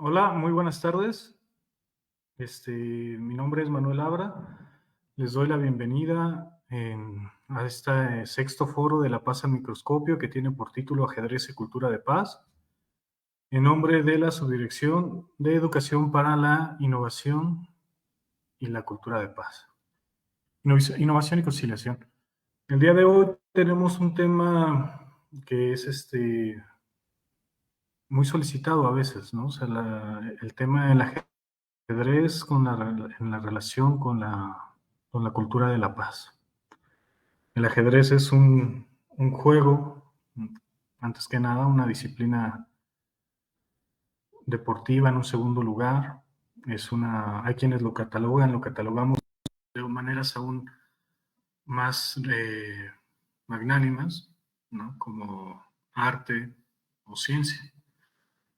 Hola, muy buenas tardes. Mi nombre es Manuel Abra. Les doy la bienvenida a este sexto foro de la paz al microscopio que tiene por título Ajedrez y Cultura de Paz, en nombre de la Subdirección de Educación para la Innovación y la Cultura de Paz. Innovación y conciliación. El día de hoy tenemos un tema que es muy solicitado a veces, ¿no? O sea, el tema del ajedrez en la relación con la cultura de la paz. El ajedrez es un juego, antes que nada, una disciplina deportiva en un segundo lugar. Hay quienes lo catalogamos de maneras aún más magnánimas, ¿no? Como arte o ciencia.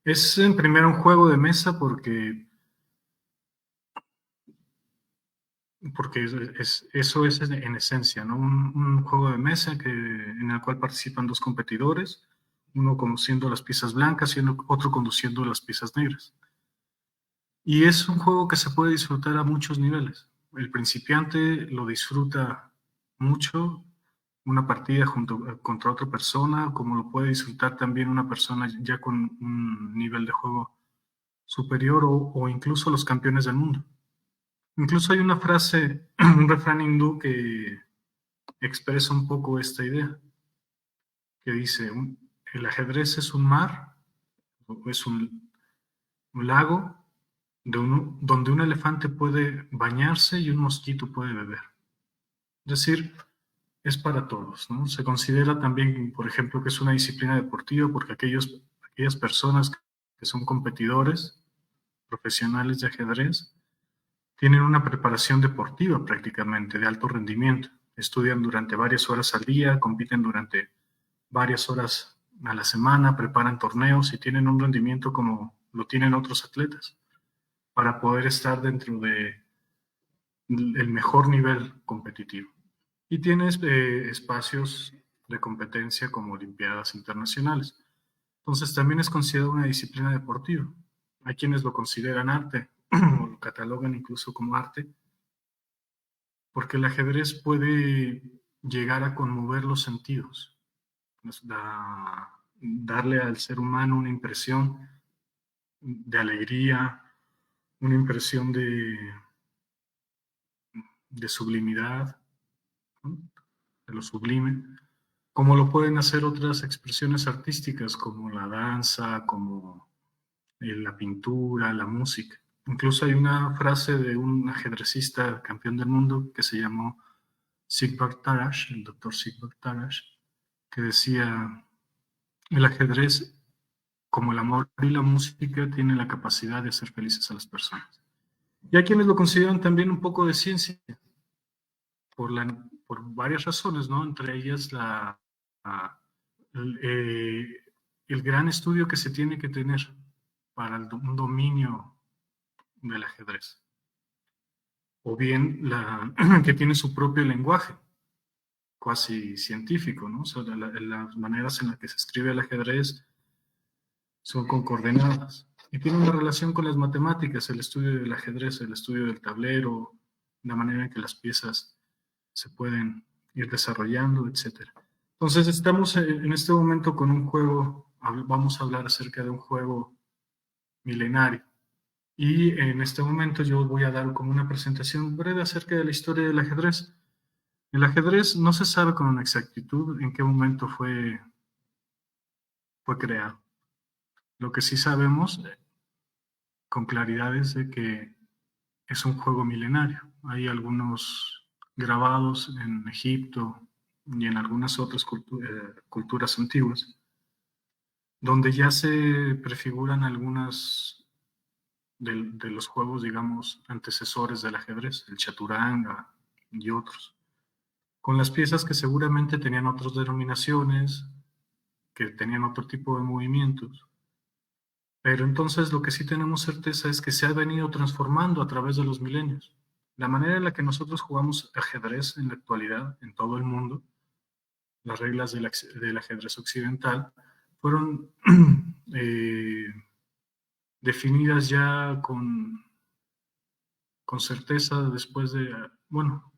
Es en primero un juego de mesa porque eso es en esencia, ¿no? Un juego de mesa en el cual participan dos competidores, uno conduciendo las piezas blancas y otro conduciendo las piezas negras. Y es un juego que se puede disfrutar a muchos niveles. El principiante lo disfruta mucho, una partida contra otra persona, como lo puede disfrutar también una persona ya con un nivel de juego superior o incluso los campeones del mundo. Incluso hay una frase, un refrán hindú que expresa un poco esta idea, que dice, el ajedrez es un mar, es un lago donde un elefante puede bañarse y un mosquito puede beber. Es decir, es para todos, ¿no? Se considera también, por ejemplo, que es una disciplina deportiva porque aquellas personas que son competidores profesionales de ajedrez tienen una preparación deportiva prácticamente de alto rendimiento. Estudian durante varias horas al día, compiten durante varias horas a la semana, preparan torneos y tienen un rendimiento como lo tienen otros atletas para poder estar dentro del mejor nivel competitivo. Y tienes espacios de competencia como olimpiadas internacionales. Entonces también es considerado una disciplina deportiva. Hay quienes lo consideran arte o lo catalogan incluso como arte, porque el ajedrez puede llegar a conmover los sentidos, darle al ser humano una impresión de alegría, una impresión de sublimidad, ¿no? De lo sublime, como lo pueden hacer otras expresiones artísticas como la danza, como la pintura, la música. Incluso hay una frase de un ajedrecista campeón del mundo que se llamó Sigbert Tarrasch, el doctor Sigbert Tarrasch, que decía, el ajedrez, como el amor y la música, tiene la capacidad de hacer felices a las personas. Y hay quienes lo consideran también un poco de ciencia, por varias razones, ¿no? Entre ellas la, el, eh, el gran estudio que se tiene que tener para un dominio del ajedrez, o bien que tiene su propio lenguaje, cuasi científico, ¿no? O sea, las maneras en las que se escribe el ajedrez son con coordenadas. Y tiene una relación con las matemáticas, el estudio del ajedrez, el estudio del tablero, la manera en que las piezas se pueden ir desarrollando, etc. Entonces estamos en este momento con un juego, vamos a hablar acerca de un juego milenario. Y en este momento yo voy a dar como una presentación breve acerca de la historia del ajedrez. El ajedrez no se sabe con exactitud en qué momento fue creado. Lo que sí sabemos con claridad es de que es un juego milenario. Hay algunos grabados en Egipto y en algunas otras culturas antiguas, donde ya se prefiguran algunas de los juegos, digamos, antecesores del ajedrez, el chaturanga y otros, con las piezas que seguramente tenían otras denominaciones, que tenían otro tipo de movimientos. Pero entonces lo que sí tenemos certeza es que se ha venido transformando a través de los milenios. La manera en la que nosotros jugamos ajedrez en la actualidad, en todo el mundo, las reglas del ajedrez occidental, fueron definidas ya con certeza después de, bueno,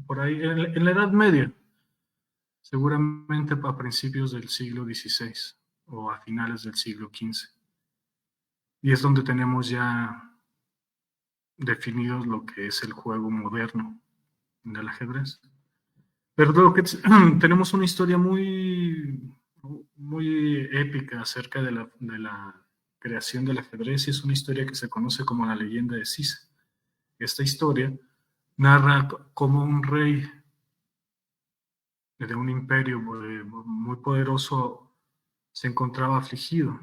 por ahí, en la Edad Media, seguramente a principios del siglo XVI o a finales del siglo XV. Y es donde tenemos ya definidos lo que es el juego moderno del ajedrez. Pero lo que tenemos una historia muy épica acerca de la creación del ajedrez, y es una historia que se conoce como la leyenda de Cisa. Esta historia narra cómo un rey de un imperio muy poderoso se encontraba afligido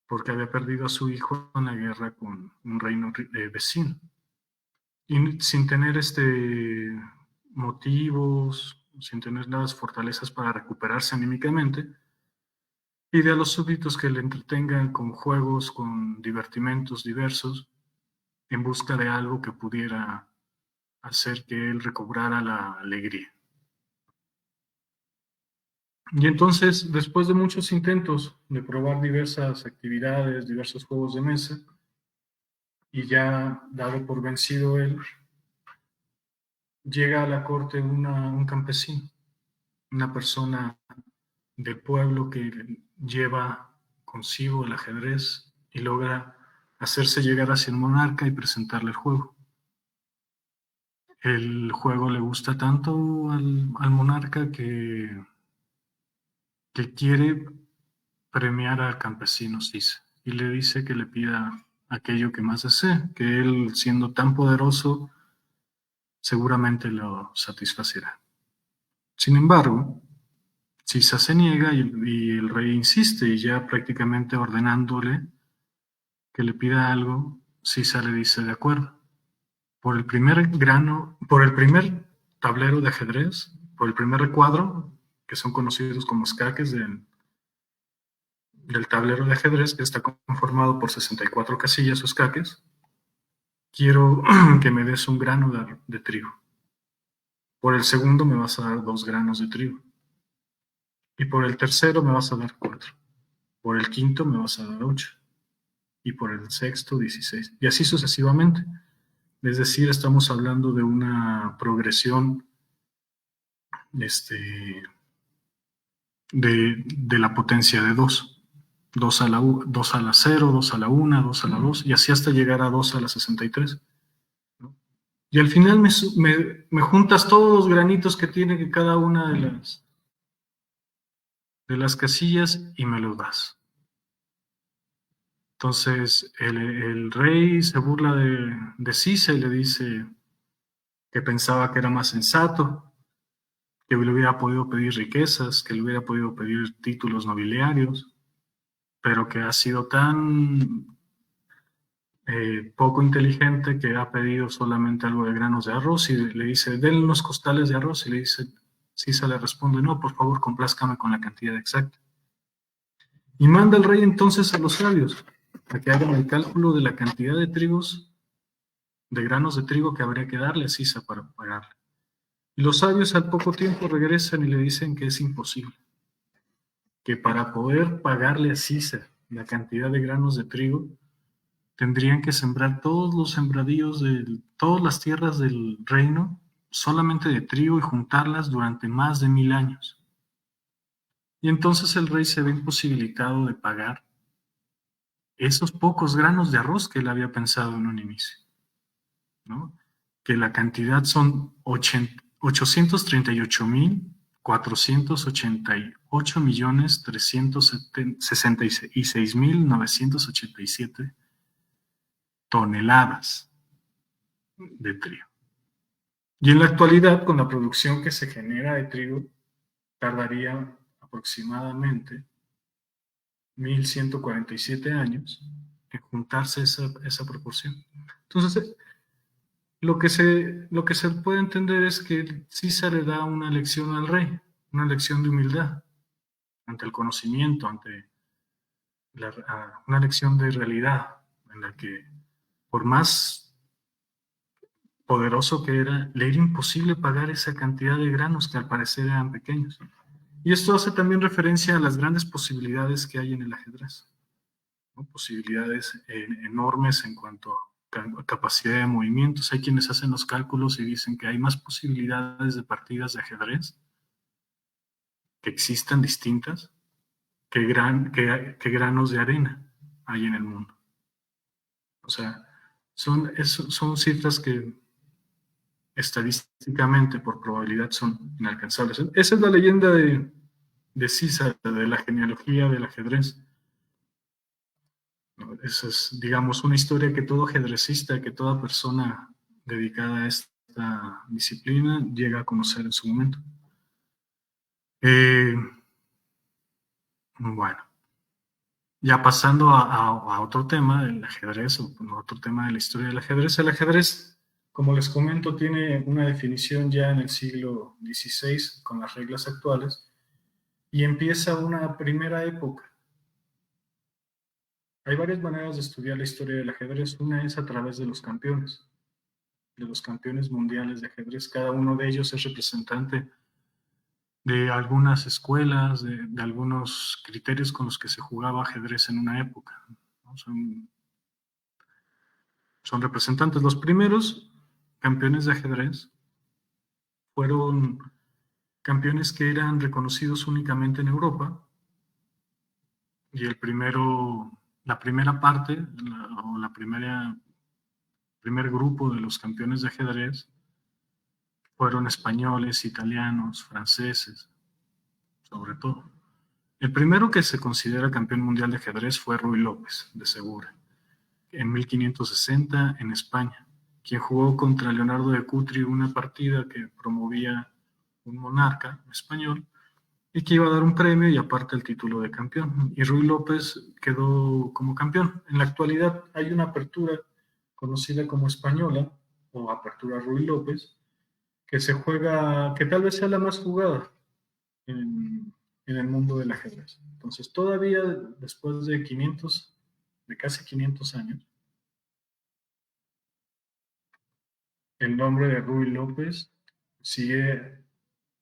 porque había perdido a su hijo en la guerra con un reino vecino. Y sin tener motivos, sin tener las fortalezas para recuperarse anímicamente, pide a los súbditos que le entretengan con juegos, con divertimentos diversos, en busca de algo que pudiera hacer que él recobrara la alegría. Y entonces, después de muchos intentos de probar diversas actividades, diversos juegos de mesa, y ya dado por vencido él, llega a la corte un campesino, una persona del pueblo que lleva consigo el ajedrez y logra hacerse llegar hacia el monarca y presentarle el juego. El juego le gusta tanto al monarca que quiere premiar al campesino Cisa y le dice que le pida aquello que más desee, que él, siendo tan poderoso, seguramente lo satisfacerá. Sin embargo, Cisa se niega y el rey insiste, y ya prácticamente ordenándole que le pida algo, Cisa le dice de acuerdo. Por el primer tablero de ajedrez, por el primer recuadro, que son conocidos como escaques del tablero de ajedrez, que está conformado por 64 casillas o escaques, quiero que me des un grano de trigo. Por el segundo me vas a dar 2 granos de trigo. Y por el tercero me vas a dar 4. Por el quinto me vas a dar 8. Y por el sexto 16. Y así sucesivamente. Es decir, estamos hablando de una progresión de la potencia de 2. 2 a la 0, 2 a la 1, 2 a la 2, y así hasta llegar a 2 a la 63. ¿No? Y al final me juntas todos los granitos que tiene cada una de las casillas y me los das. Entonces el rey se burla de Cisa y le dice que pensaba que era más sensato, que le hubiera podido pedir riquezas, que le hubiera podido pedir títulos nobiliarios, pero que ha sido tan poco inteligente que ha pedido solamente algo de granos de arroz, y le dice, denle unos costales de arroz, y le dice, Cisa le responde, no, por favor, complázcame con la cantidad exacta. Y manda el rey entonces a los sabios a que hagan el cálculo de la cantidad de granos de trigo que habría que darle a Cisa para pagarle. Y los sabios al poco tiempo regresan y le dicen que es imposible, que para poder pagarle a Cisa la cantidad de granos de trigo, tendrían que sembrar todos los sembradíos de todas las tierras del reino solamente de trigo y juntarlas durante más de 1000 años. Y entonces el rey se ve imposibilitado de pagar esos pocos granos de arroz que él había pensado en un inicio, ¿no? Que la cantidad son 838.488.366.987 toneladas de trigo. Y en la actualidad, con la producción que se genera de trigo, tardaría aproximadamente 1147 años en juntarse esa proporción. Entonces, lo que se puede entender es que Cisa le da una lección al rey, una lección de humildad ante el conocimiento, ante una lección de realidad, en la que por más poderoso que era, le era imposible pagar esa cantidad de granos que al parecer eran pequeños. Y esto hace también referencia a las grandes posibilidades que hay en el ajedrez. ¿no? Posibilidades enormes en cuanto a capacidad de movimientos. Hay quienes hacen los cálculos y dicen que hay más posibilidades de partidas de ajedrez que existan distintas que granos de arena hay en el mundo. O sea, son cifras que estadísticamente, por probabilidad, son inalcanzables. Esa es la leyenda de César, de la genealogía del ajedrez. Esa es, digamos, una historia que todo ajedrecista, que toda persona dedicada a esta disciplina llega a conocer en su momento. Bueno, ya pasando a otro tema del ajedrez, o otro tema de la historia del ajedrez. El ajedrez, como les comento, tiene una definición ya en el siglo XVI con las reglas actuales y empieza una primera época. Hay varias maneras de estudiar la historia del ajedrez. Una es a través de los campeones mundiales de ajedrez. Cada uno de ellos es representante de algunas escuelas, de algunos criterios con los que se jugaba ajedrez en una época, ¿no? Son representantes. Los primeros campeones de ajedrez fueron campeones que eran reconocidos únicamente en Europa, y la primera parte, primer grupo de los campeones de ajedrez fueron españoles, italianos, franceses, sobre todo. El primero que se considera campeón mundial de ajedrez fue Ruy López, de Segura, en 1560 en España, quien jugó contra Leonardo de Cutri una partida que promovía un monarca español y que iba a dar un premio y aparte el título de campeón. Y Ruy López quedó como campeón. En la actualidad hay una apertura conocida como española, o apertura Ruy López, que se juega, que tal vez sea la más jugada en el mundo del ajedrez. Entonces, todavía después de casi 500 años, el nombre de Ruy López sigue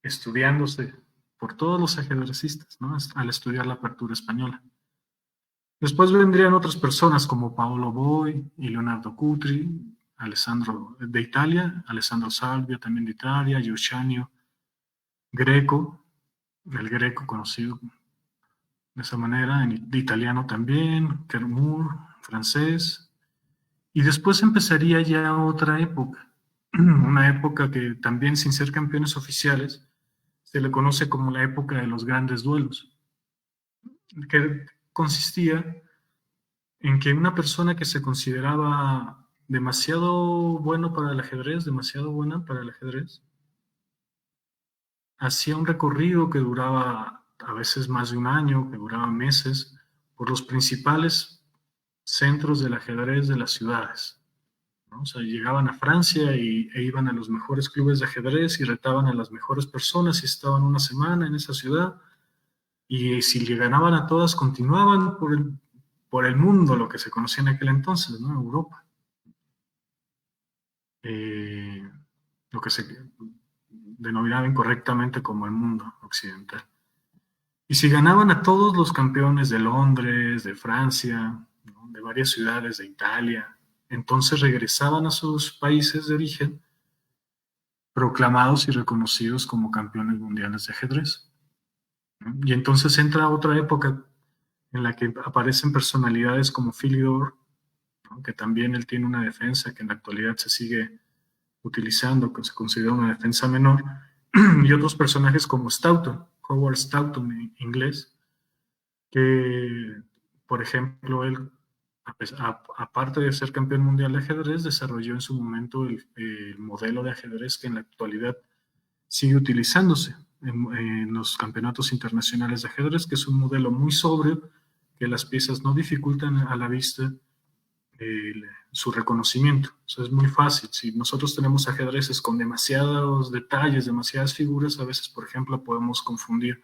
estudiándose por todos los ajedrecistas, ¿no? Al estudiar la apertura española. Después vendrían otras personas como Paolo Boy y Leonardo Cutri, Alessandro de Italia, Alessandro Salvia también de Italia, Eugenio Greco, el Greco conocido de esa manera, de italiano también, Kermur, francés. Y después empezaría ya otra época, una época que también sin ser campeones oficiales se le conoce como la época de los grandes duelos, que consistía en que una persona que se consideraba demasiado bueno para el ajedrez, demasiado buena para el ajedrez, hacía un recorrido que duraba a veces más de un año, que duraba meses, por los principales centros del ajedrez de las ciudades, ¿no? O sea, llegaban a Francia e iban a los mejores clubes de ajedrez y retaban a las mejores personas y estaban una semana en esa ciudad. Y si le ganaban a todas, continuaban por el mundo, lo que se conocía en aquel entonces, ¿no? Europa. Lo que se denominaba incorrectamente como el mundo occidental. Y si ganaban a todos los campeones de Londres, de Francia, ¿no? De varias ciudades de Italia, entonces regresaban a sus países de origen proclamados y reconocidos como campeones mundiales de ajedrez. Y entonces entra otra época en la que aparecen personalidades como Philidor, ¿no? Que también él tiene una defensa que en la actualidad se sigue utilizando, que se considera una defensa menor, y otros personajes como Stoughton, Howard Stoughton, inglés, que, por ejemplo, él, aparte de ser campeón mundial de ajedrez, desarrolló en su momento el modelo de ajedrez que en la actualidad sigue utilizándose en los campeonatos internacionales de ajedrez, que es un modelo muy sobrio, que las piezas no dificultan a la vista su reconocimiento. O sea, es muy fácil. Si nosotros tenemos ajedrezes con demasiados detalles, demasiadas figuras, a veces, por ejemplo, podemos confundir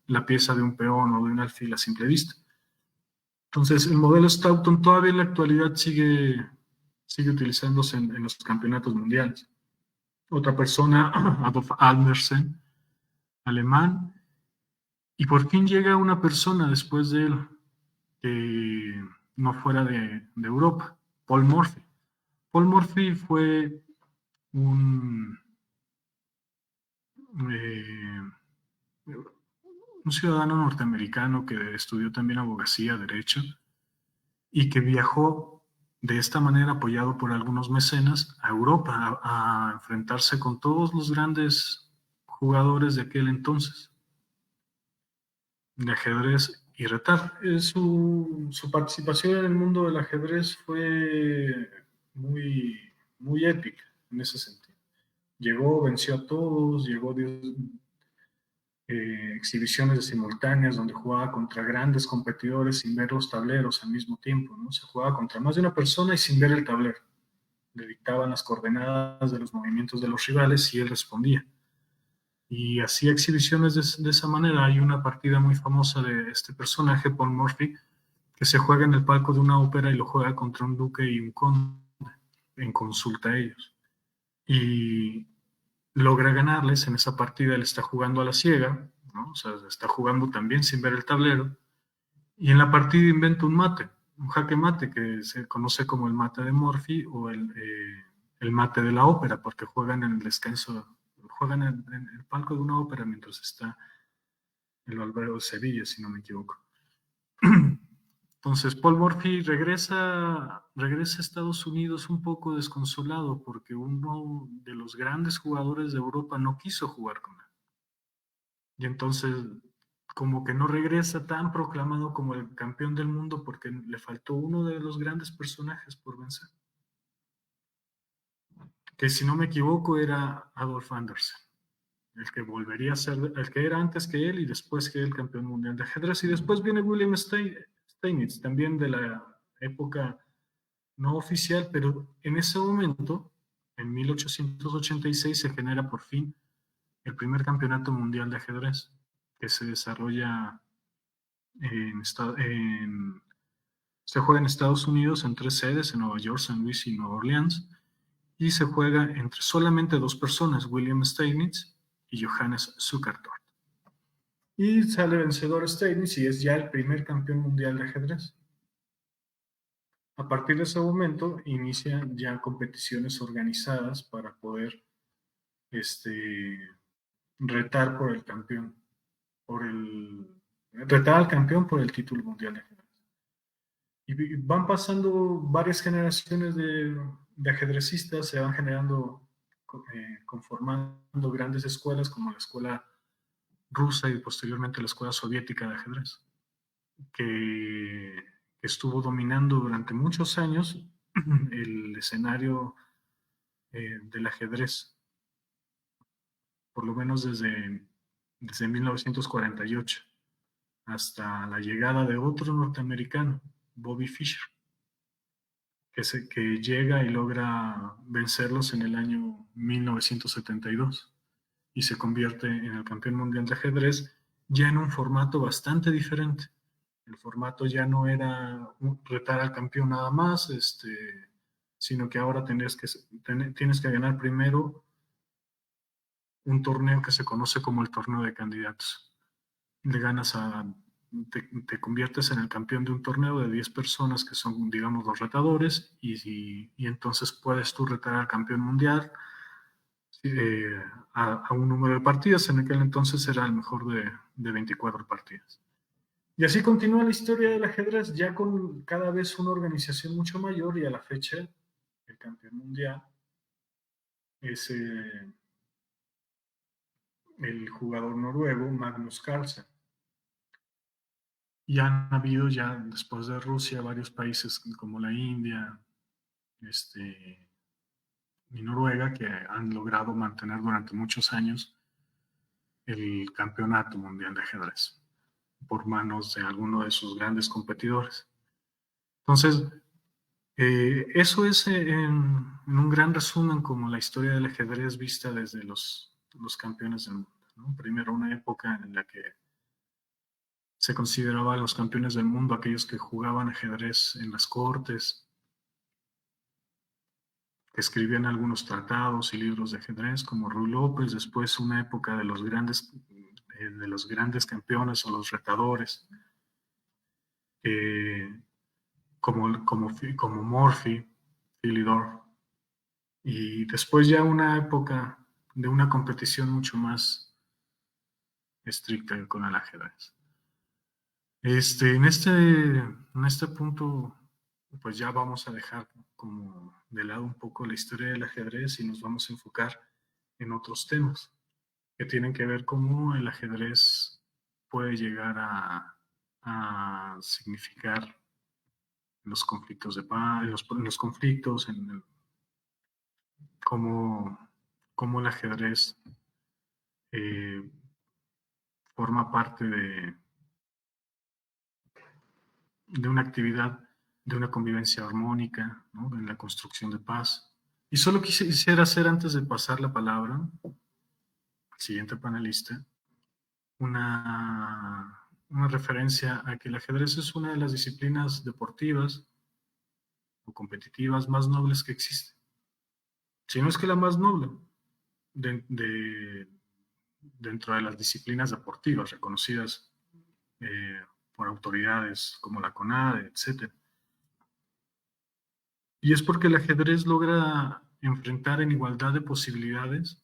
la pieza de un peón o de un alfil a simple vista. Entonces, el modelo Stoughton todavía en la actualidad sigue utilizándose en los campeonatos mundiales. Otra persona, Adolf Almersen, alemán, y por fin llega una persona después de él, que no fuera de Europa, Paul Morphy. Paul Morphy fue un ciudadano norteamericano que estudió también abogacía, derecho, y que viajó de esta manera, apoyado por algunos mecenas, a Europa a enfrentarse con todos los grandes jugadores de aquel entonces, de ajedrez y retar. Su participación en el mundo del ajedrez fue muy épica en ese sentido. Llegó, venció a todos, llegó exhibiciones simultáneas donde jugaba contra grandes competidores sin ver los tableros al mismo tiempo, ¿no? Se jugaba contra más de una persona y sin ver el tablero. Le dictaban las coordenadas de los movimientos de los rivales y él respondía. Y hacía exhibiciones de esa manera. Hay una partida muy famosa de este personaje, Paul Morphy, que se juega en el palco de una ópera y lo juega contra un duque y un conde en consulta a ellos. Y logra ganarles en esa partida. Él está jugando a la ciega, ¿no? O sea, está jugando también sin ver el tablero, y en la partida inventa un mate, un jaque mate que se conoce como el mate de Morphy o el mate de la ópera, porque juegan en el descanso, juegan en el palco de una ópera mientras está el Alberto de Sevilla, si no me equivoco. Entonces Paul Morphy regresa a Estados Unidos un poco desconsolado porque uno de los grandes jugadores de Europa no quiso jugar con él. Y entonces como que no regresa tan proclamado como el campeón del mundo porque le faltó uno de los grandes personajes por vencer. Que si no me equivoco era Adolf Andersen, el que volvería a ser, el que era antes que él y después que él campeón mundial de ajedrez. Y después viene William Steinitz, también de la época no oficial, pero en ese momento, en 1886, se genera por fin el primer campeonato mundial de ajedrez que se desarrolla se juega en Estados Unidos en 3 sedes, en Nueva York, San Luis y Nueva Orleans, y se juega entre solamente 2 personas, William Steinitz y Johannes Zukertort. Y sale vencedor Steinitz y es ya el primer campeón mundial de ajedrez. A partir de ese momento inician ya competiciones organizadas para poder retar por el campeón, retar al campeón por el título mundial de ajedrez. Y van pasando varias generaciones de ajedrecistas, se van generando, conformando grandes escuelas como la escuela rusa y posteriormente la escuela soviética de ajedrez, que estuvo dominando durante muchos años el escenario del ajedrez, por lo menos desde 1948 hasta la llegada de otro norteamericano, Bobby Fischer, que llega y logra vencerlos en el año 1972 y se convierte en el campeón mundial de ajedrez ya en un formato bastante diferente. El formato ya no era retar al campeón nada más, sino que ahora tienes que ganar primero un torneo que se conoce como el torneo de candidatos. Le ganas te conviertes en el campeón de un torneo de 10 personas que son, digamos, los retadores, y entonces puedes tú retar al campeón mundial a un número de partidas. En aquel entonces era el mejor de 24 partidas. Y así continúa la historia del ajedrez, ya con cada vez una organización mucho mayor, y a la fecha el campeón mundial es el jugador noruego Magnus Carlsen. Y han habido ya, después de Rusia, varios países como la India y Noruega que han logrado mantener durante muchos años el campeonato mundial de ajedrez por manos de alguno de sus grandes competidores. Entonces, eso es en un gran resumen como la historia del ajedrez vista desde los campeones del mundo, ¿no? Primero una época en la que se consideraba a los campeones del mundo aquellos que jugaban ajedrez en las cortes, que escribían algunos tratados y libros de ajedrez, como Ruy López. Después una época de los grandes campeones o los retadores, como Morphy, Philidor, y después ya una época de una competición mucho más estricta con el ajedrez. En este punto, pues ya vamos a dejar como de lado un poco la historia del ajedrez y nos vamos a enfocar en otros temas que tienen que ver cómo el ajedrez puede llegar a significar los conflictos de paz, en los conflictos, cómo el ajedrez eh, forma parte de una actividad, de una convivencia armónica, ¿no? En la construcción de paz. Y solo quisiera hacer, antes de pasar la palabra al siguiente panelista, una referencia a que el ajedrez es una de las disciplinas deportivas o competitivas más nobles que existen. Si no es que la más noble dentro de las disciplinas deportivas reconocidas por autoridades como la CONADE, etc. Y es porque el ajedrez logra enfrentar en igualdad de posibilidades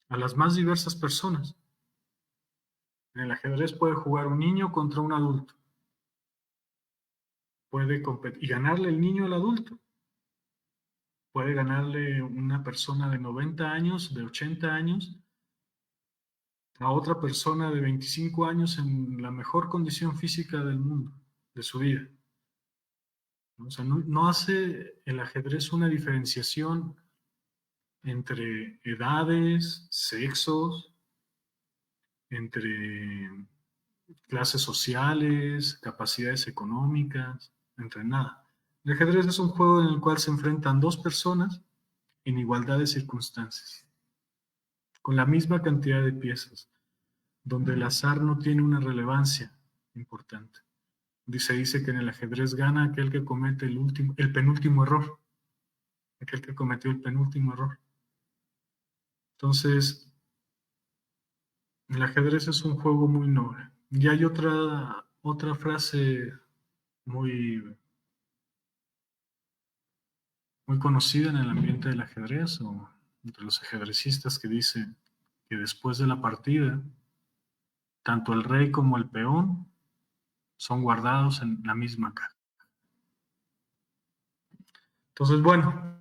a las más diversas personas. En el ajedrez puede jugar un niño contra un adulto. Puede competir y ganarle el niño al adulto. Puede ganarle una persona de 90 años, de 80 años, a otra persona de 25 años en la mejor condición física del mundo, de su vida. O sea, no hace el ajedrez una diferenciación entre edades, sexos, entre clases sociales, capacidades económicas, entre nada. El ajedrez es un juego en el cual se enfrentan dos personas en igualdad de circunstancias, con la misma cantidad de piezas, donde el azar no tiene una relevancia importante. Se dice que en el ajedrez gana aquel que comete el penúltimo error, aquel que cometió el penúltimo error. Entonces, el ajedrez es un juego muy noble. Y hay otra frase muy, muy conocida en el ambiente del ajedrez o entre los ajedrecistas que dice que después de la partida, tanto el rey como el peón son guardados en la misma caja. Entonces, bueno,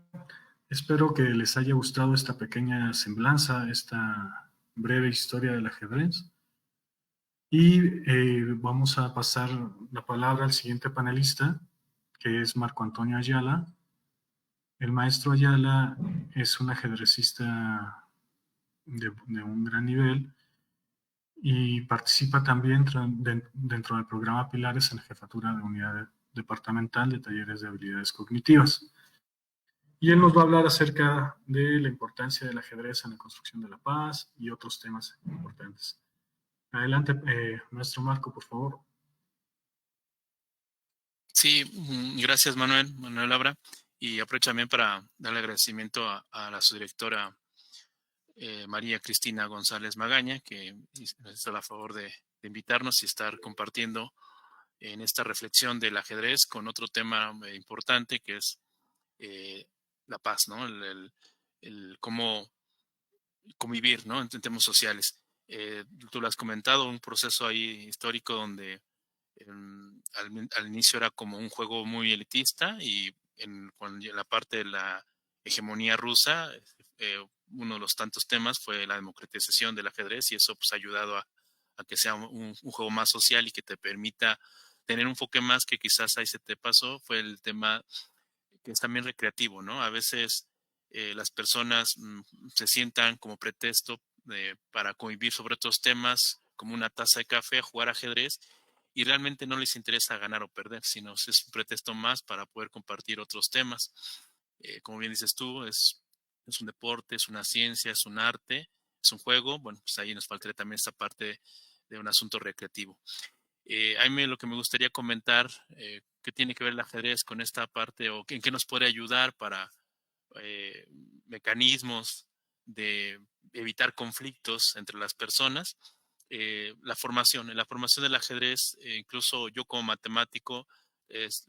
espero que les haya gustado esta pequeña semblanza, esta breve historia del ajedrez. Y vamos a pasar la palabra al siguiente panelista, que es Marco Antonio Ayala. El maestro Ayala es un ajedrecista de un gran nivel y participa también dentro del programa Pilares en la jefatura de unidad departamental de talleres de habilidades cognitivas. Y él nos va a hablar acerca de la importancia del ajedrez en la construcción de la paz y otros temas importantes. Adelante, maestro Marco, por favor. Sí, gracias Manuel Labra, y aprovecho también para darle agradecimiento a la subdirectora María Cristina González Magaña, que nos hizo el favor de invitarnos y estar compartiendo en esta reflexión del ajedrez con otro tema importante que es la paz, ¿no? El cómo convivir, ¿no? En temas sociales. Tú lo has comentado, un proceso ahí histórico donde al inicio era como un juego muy elitista y en la parte de la hegemonía rusa, uno de los tantos temas fue la democratización del ajedrez y eso pues ha ayudado a que sea un juego más social y que te permita tener un enfoque más que quizás ahí se te pasó, fue el tema que es también recreativo, ¿no? A veces las personas se sientan como pretexto para convivir sobre otros temas, como una taza de café, jugar ajedrez, y realmente no les interesa ganar o perder, sino es un pretexto más para poder compartir otros temas. Como bien dices tú, es un deporte, es una ciencia, es un arte, es un juego. Bueno, pues ahí nos faltaría también esta parte de un asunto recreativo. A mí lo que me gustaría comentar, ¿qué tiene que ver el ajedrez con esta parte o en qué nos puede ayudar para eh, mecanismos de evitar conflictos entre las personas? En la formación del ajedrez, incluso yo como matemático,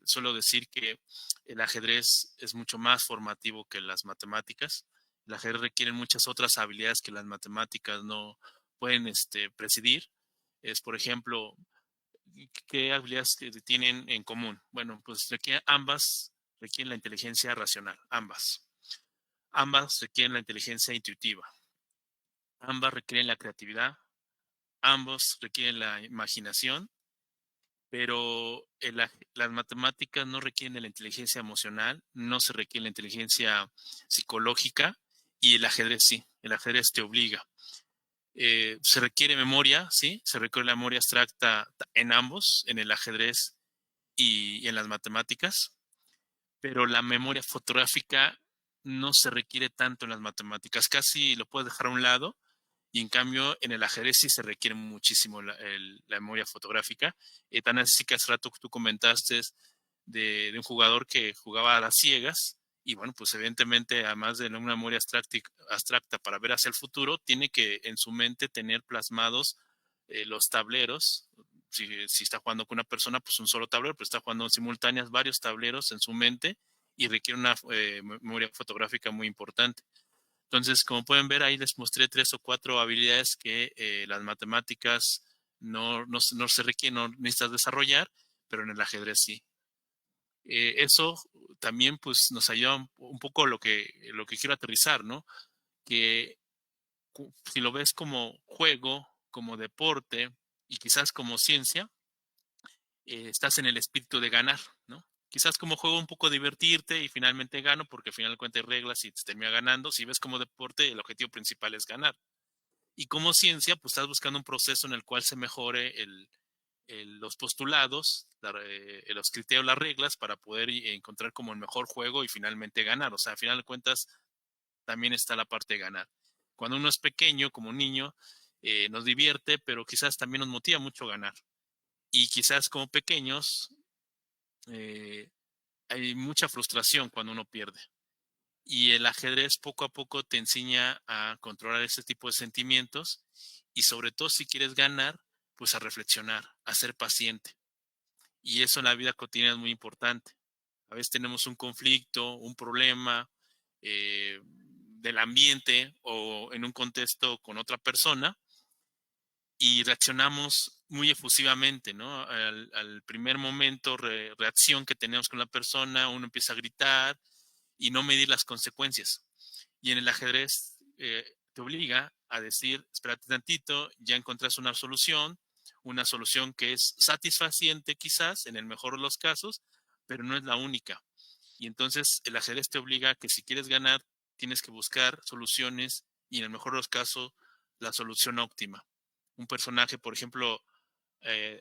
suelo decir que el ajedrez es mucho más formativo que las matemáticas. El ajedrez requiere muchas otras habilidades que las matemáticas no pueden presidir. Es, por ejemplo, ¿qué habilidades tienen en común? Bueno, pues ambas requieren la inteligencia racional, ambas. Ambas requieren la inteligencia intuitiva. Ambas requieren la creatividad. Ambos requieren la imaginación, pero las matemáticas no requieren de la inteligencia emocional, no se requiere la inteligencia psicológica, y el ajedrez sí, el ajedrez te obliga. Se requiere memoria, sí, se requiere la memoria abstracta en ambos, en el ajedrez y en las matemáticas, pero la memoria fotográfica no se requiere tanto en las matemáticas, casi lo puedes dejar a un lado. Y en cambio, en el ajedrez sí se requiere muchísimo la memoria fotográfica. Tan así que hace rato tú comentaste de un jugador que jugaba a las ciegas. Y bueno, pues evidentemente, además de una memoria abstracta para ver hacia el futuro, tiene que en su mente tener plasmados los tableros. Si está jugando con una persona, pues un solo tablero, pero está jugando en simultáneas varios tableros en su mente y requiere una memoria fotográfica muy importante. Entonces, como pueden ver, ahí les mostré 3 o 4 habilidades que las matemáticas no se requieren, no necesitas desarrollar, pero en el ajedrez sí. Eso también pues nos ayuda un poco lo que quiero aterrizar, ¿no? Que si lo ves como juego, como deporte y quizás como ciencia, estás en el espíritu de ganar, ¿no? Quizás como juego un poco divertirte y finalmente gano porque al final de cuentas hay reglas y te termina ganando. Si ves como deporte, el objetivo principal es ganar. Y como ciencia, pues estás buscando un proceso en el cual se mejore los postulados, los criterios, las reglas para poder encontrar como el mejor juego y finalmente ganar. O sea, al final de cuentas también está la parte de ganar. Cuando uno es pequeño, como un niño, nos divierte, pero quizás también nos motiva mucho ganar. Y quizás como pequeños hay mucha frustración cuando uno pierde. Y el ajedrez poco a poco te enseña a controlar ese tipo de sentimientos y sobre todo si quieres ganar, pues a reflexionar, a ser paciente. Y eso en la vida cotidiana es muy importante. A veces tenemos un conflicto, un problema del ambiente o en un contexto con otra persona y reaccionamos muy efusivamente, ¿no? Al primer momento, reacción que tenemos con la persona, uno empieza a gritar y no medir las consecuencias. Y en el ajedrez te obliga a decir, espérate tantito, ya encontraste una solución que es satisfaciente quizás, en el mejor de los casos, pero no es la única. Y entonces el ajedrez te obliga a que si quieres ganar, tienes que buscar soluciones y en el mejor de los casos, la solución óptima. Un personaje, por ejemplo,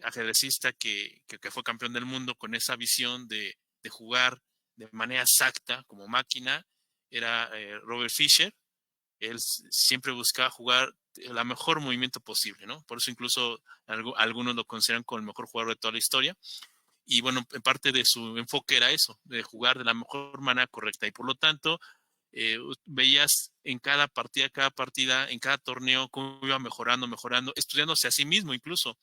ajedrecista que fue campeón del mundo con esa visión de jugar de manera exacta como máquina, era Robert Fischer. Él siempre buscaba jugar el mejor movimiento posible, ¿no? Por eso incluso algunos lo consideran como el mejor jugador de toda la historia. Y bueno, en parte de su enfoque era eso, de jugar de la mejor manera correcta. Y por lo tanto, veías en cada partida, en cada torneo, cómo iba mejorando, estudiándose a sí mismo incluso.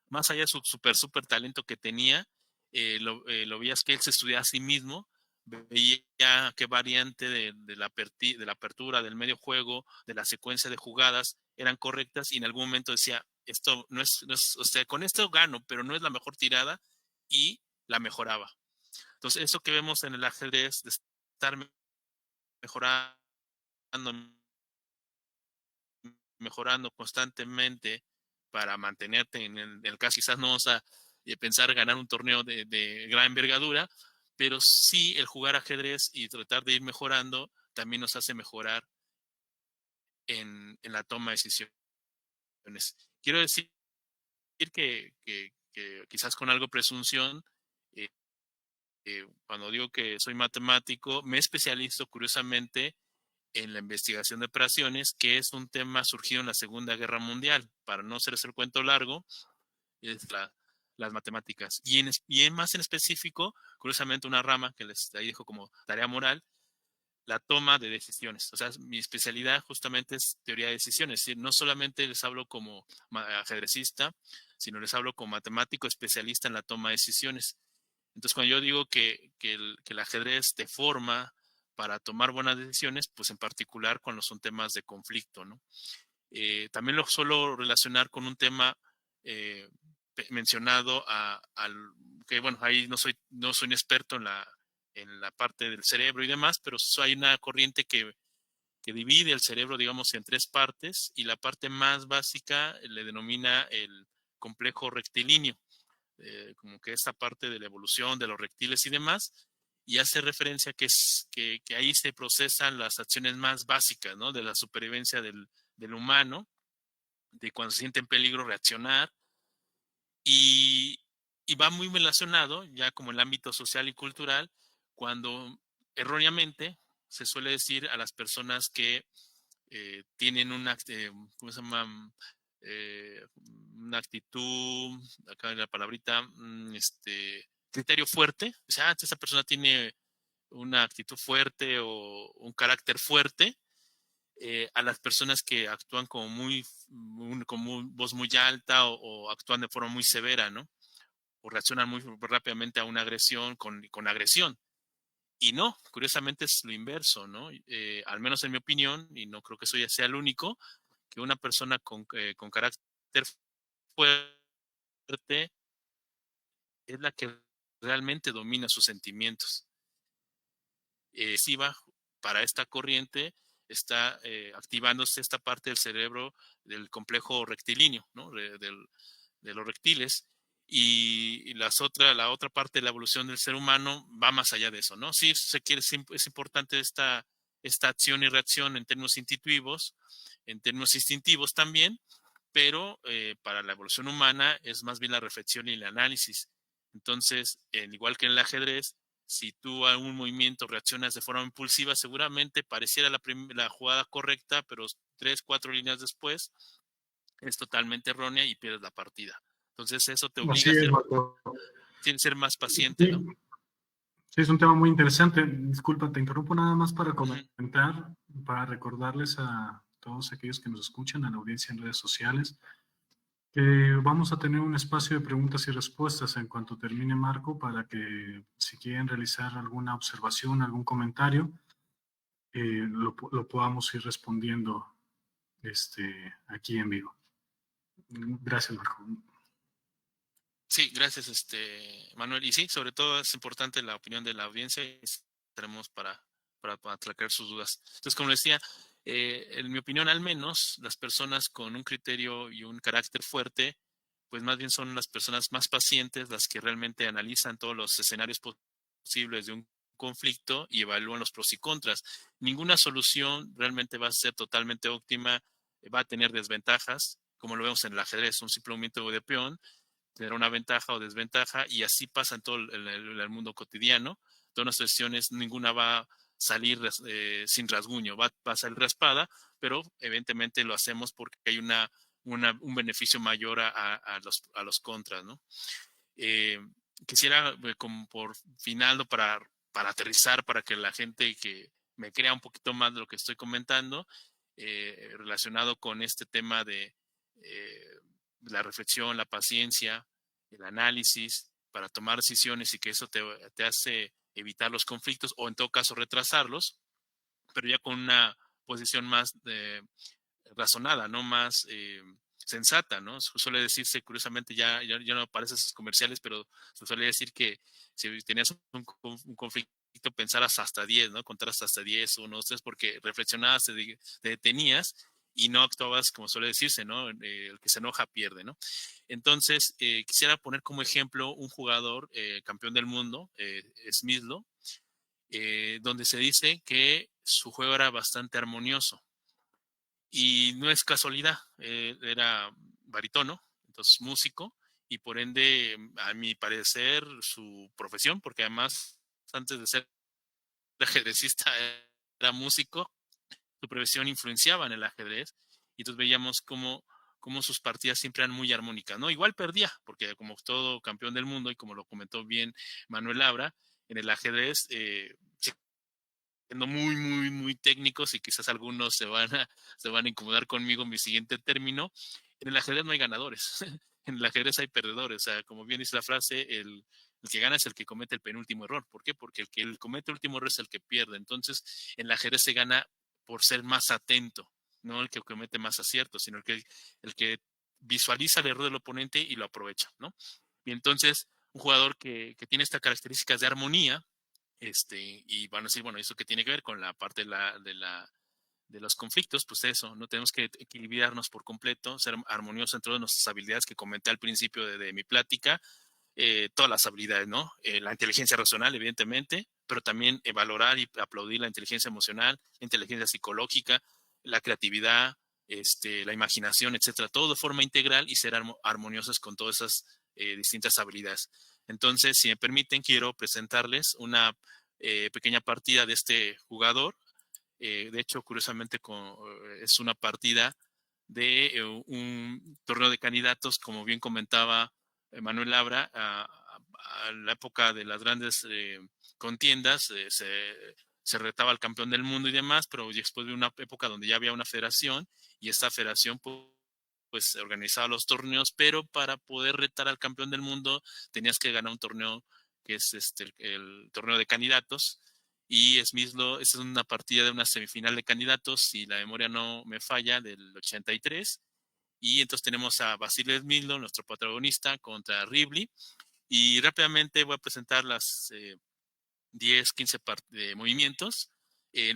Más allá de su súper talento que tenía, lo veías que él se estudiaba a sí mismo, veía qué variante de la apertura, del medio juego, de la secuencia de jugadas eran correctas y en algún momento decía, esto no es, o sea, con esto gano, pero no es la mejor tirada y la mejoraba. Entonces, eso que vemos en el ajedrez de estar mejorando, mejorando constantemente para mantenerte en el caso, quizás no vamos a pensar ganar un torneo de gran envergadura, pero sí el jugar ajedrez y tratar de ir mejorando también nos hace mejorar en la toma de decisiones. Quiero decir que quizás con algo presunción, eh, cuando digo que soy matemático, me especializo curiosamente en la investigación de operaciones, que es un tema surgido en la Segunda Guerra Mundial. Para no hacerles el cuento largo, es las matemáticas. Más en específico, curiosamente, una rama que les ahí dejo como tarea moral, la toma de decisiones. O sea, mi especialidad justamente es teoría de decisiones. Es decir, no solamente les hablo como ajedrecista, sino les hablo como matemático especialista en la toma de decisiones. Entonces, cuando yo digo que el ajedrez te forma para tomar buenas decisiones, pues en particular cuando son temas de conflicto, ¿no? También lo suelo relacionar con un tema eh, mencionado que bueno, ahí no soy un experto en la parte del cerebro y demás, pero hay una corriente que divide el cerebro, digamos, en tres partes, y la parte más básica le denomina el complejo rectilíneo, como que esta parte de la evolución de los reptiles y demás, y hace referencia que ahí se procesan las acciones más básicas, ¿no? De la supervivencia del humano, de cuando se siente en peligro reaccionar, y, y va muy relacionado, ya como el ámbito social y cultural, cuando erróneamente se suele decir a las personas que tienen ¿cómo se llama? Una actitud, acá en la palabrita, criterio fuerte. O sea, esa persona tiene una actitud fuerte o un carácter fuerte, a las personas que actúan como con voz muy alta o actúan de forma muy severa, ¿no? O reaccionan muy rápidamente a una agresión con agresión. Y no, curiosamente es lo inverso, ¿no? Al menos en mi opinión, y no creo que eso ya sea el único, que una persona con carácter fuerte es la que realmente domina sus sentimientos. Para esta corriente está activándose esta parte del cerebro del complejo rectilíneo, ¿no? De los reptiles. Y la otra parte de la evolución del ser humano va más allá de eso, ¿no? Sí, es importante esta acción y reacción en términos intuitivos, en términos instintivos también, pero para la evolución humana es más bien la reflexión y el análisis. Entonces, igual que en el ajedrez, si tú a un movimiento reaccionas de forma impulsiva, seguramente pareciera la jugada correcta, pero 3, 4 líneas después es totalmente errónea y pierdes la partida. Entonces, eso te obliga Así es, Marco. a ser más paciente, ¿no? Sí, sí, es un tema muy interesante. Disculpa, te interrumpo nada más para Ujú. comentar, para recordarles a todos aquellos que nos escuchan, a la audiencia en redes sociales, que vamos a tener un espacio de preguntas y respuestas en cuanto termine Marco, para que si quieren realizar alguna observación, algún comentario, lo podamos ir respondiendo aquí en vivo. Gracias, Marco. Sí, gracias, Manuel. Y sí, sobre todo es importante la opinión de la audiencia y estaremos para aclarar sus dudas. Entonces, como les decía, en mi opinión, al menos, las personas con un criterio y un carácter fuerte, pues más bien son las personas más pacientes, las que realmente analizan todos los escenarios posibles de un conflicto y evalúan los pros y contras. Ninguna solución realmente va a ser totalmente óptima, va a tener desventajas, como lo vemos en el ajedrez, un simple movimiento de peón tener una ventaja o desventaja, y así pasa en todo el mundo cotidiano. Todas las sesiones, ninguna va a salir sin rasguño, va a salir raspada, pero evidentemente lo hacemos porque hay un beneficio mayor a los contras, ¿no? Eh, Quisiera, como por final, ¿no? Para aterrizar, para que la gente que me crea un poquito más de lo que estoy comentando, relacionado con este tema de la reflexión, la paciencia, el análisis, para tomar decisiones y que eso te hace evitar los conflictos o en todo caso retrasarlos, pero ya con una posición más razonada, ¿no? Más sensata, ¿no? Suele decirse, curiosamente, ya no aparecen esos comerciales, pero se suele decir que si tenías un conflicto, pensaras hasta 10, ¿no? Contaras hasta 10, 1, 2, 3, porque reflexionabas, te detenías y no actuabas como suele decirse, ¿no? El que se enoja pierde, ¿no? Entonces, quisiera poner como ejemplo un jugador campeón del mundo, Smyslow, donde se dice que su juego era bastante armonioso. Y no es casualidad, era barítono, entonces músico, y por ende, a mi parecer, su profesión, porque además, antes de ser ajedrecista, era músico, su profesión influenciaba en el ajedrez, y entonces veíamos cómo sus partidas siempre eran muy armónicas, ¿no? Igual perdía, porque como todo campeón del mundo, y como lo comentó bien Manuel Labra, en el ajedrez, siendo muy, muy, muy técnicos, y quizás algunos se van a incomodar conmigo en mi siguiente término, en el ajedrez no hay ganadores, en el ajedrez hay perdedores. O sea, como bien dice la frase, El que gana es el que comete el penúltimo error. ¿Por qué? Porque el que comete el último error es el que pierde. Entonces, en el ajedrez se gana por ser más atento, no el que comete más aciertos, sino el que visualiza el error del oponente y lo aprovecha, ¿no? Y entonces, un jugador que tiene estas características de armonía, y van a decir, bueno, ¿eso qué tiene que ver con la parte de los conflictos? Pues eso, no tenemos que equilibrarnos por completo, ser armoniosos en todas nuestras habilidades que comenté al principio de mi plática, todas las habilidades, ¿no? La inteligencia racional, evidentemente, pero también valorar y aplaudir la inteligencia emocional, la inteligencia psicológica, la creatividad, la imaginación, etcétera, todo de forma integral y ser armoniosos con todas esas distintas habilidades. Entonces, si me permiten, quiero presentarles una pequeña partida de este jugador. De hecho, curiosamente, es una partida de un torneo de candidatos, como bien comentaba Manuel Labra, a la época de las grandes contiendas, se retaba al campeón del mundo y demás, pero después de una época donde ya había una federación y esta federación pues organizaba los torneos, pero para poder retar al campeón del mundo tenías que ganar un torneo que es el torneo de candidatos. Y Smyslow, esta es una partida de una semifinal de candidatos, si la memoria no me falla, del 83. Y entonces tenemos a Vasily Smyslow, nuestro protagonista, contra Rivlin. Y rápidamente voy a presentar las 10, 15 movimientos.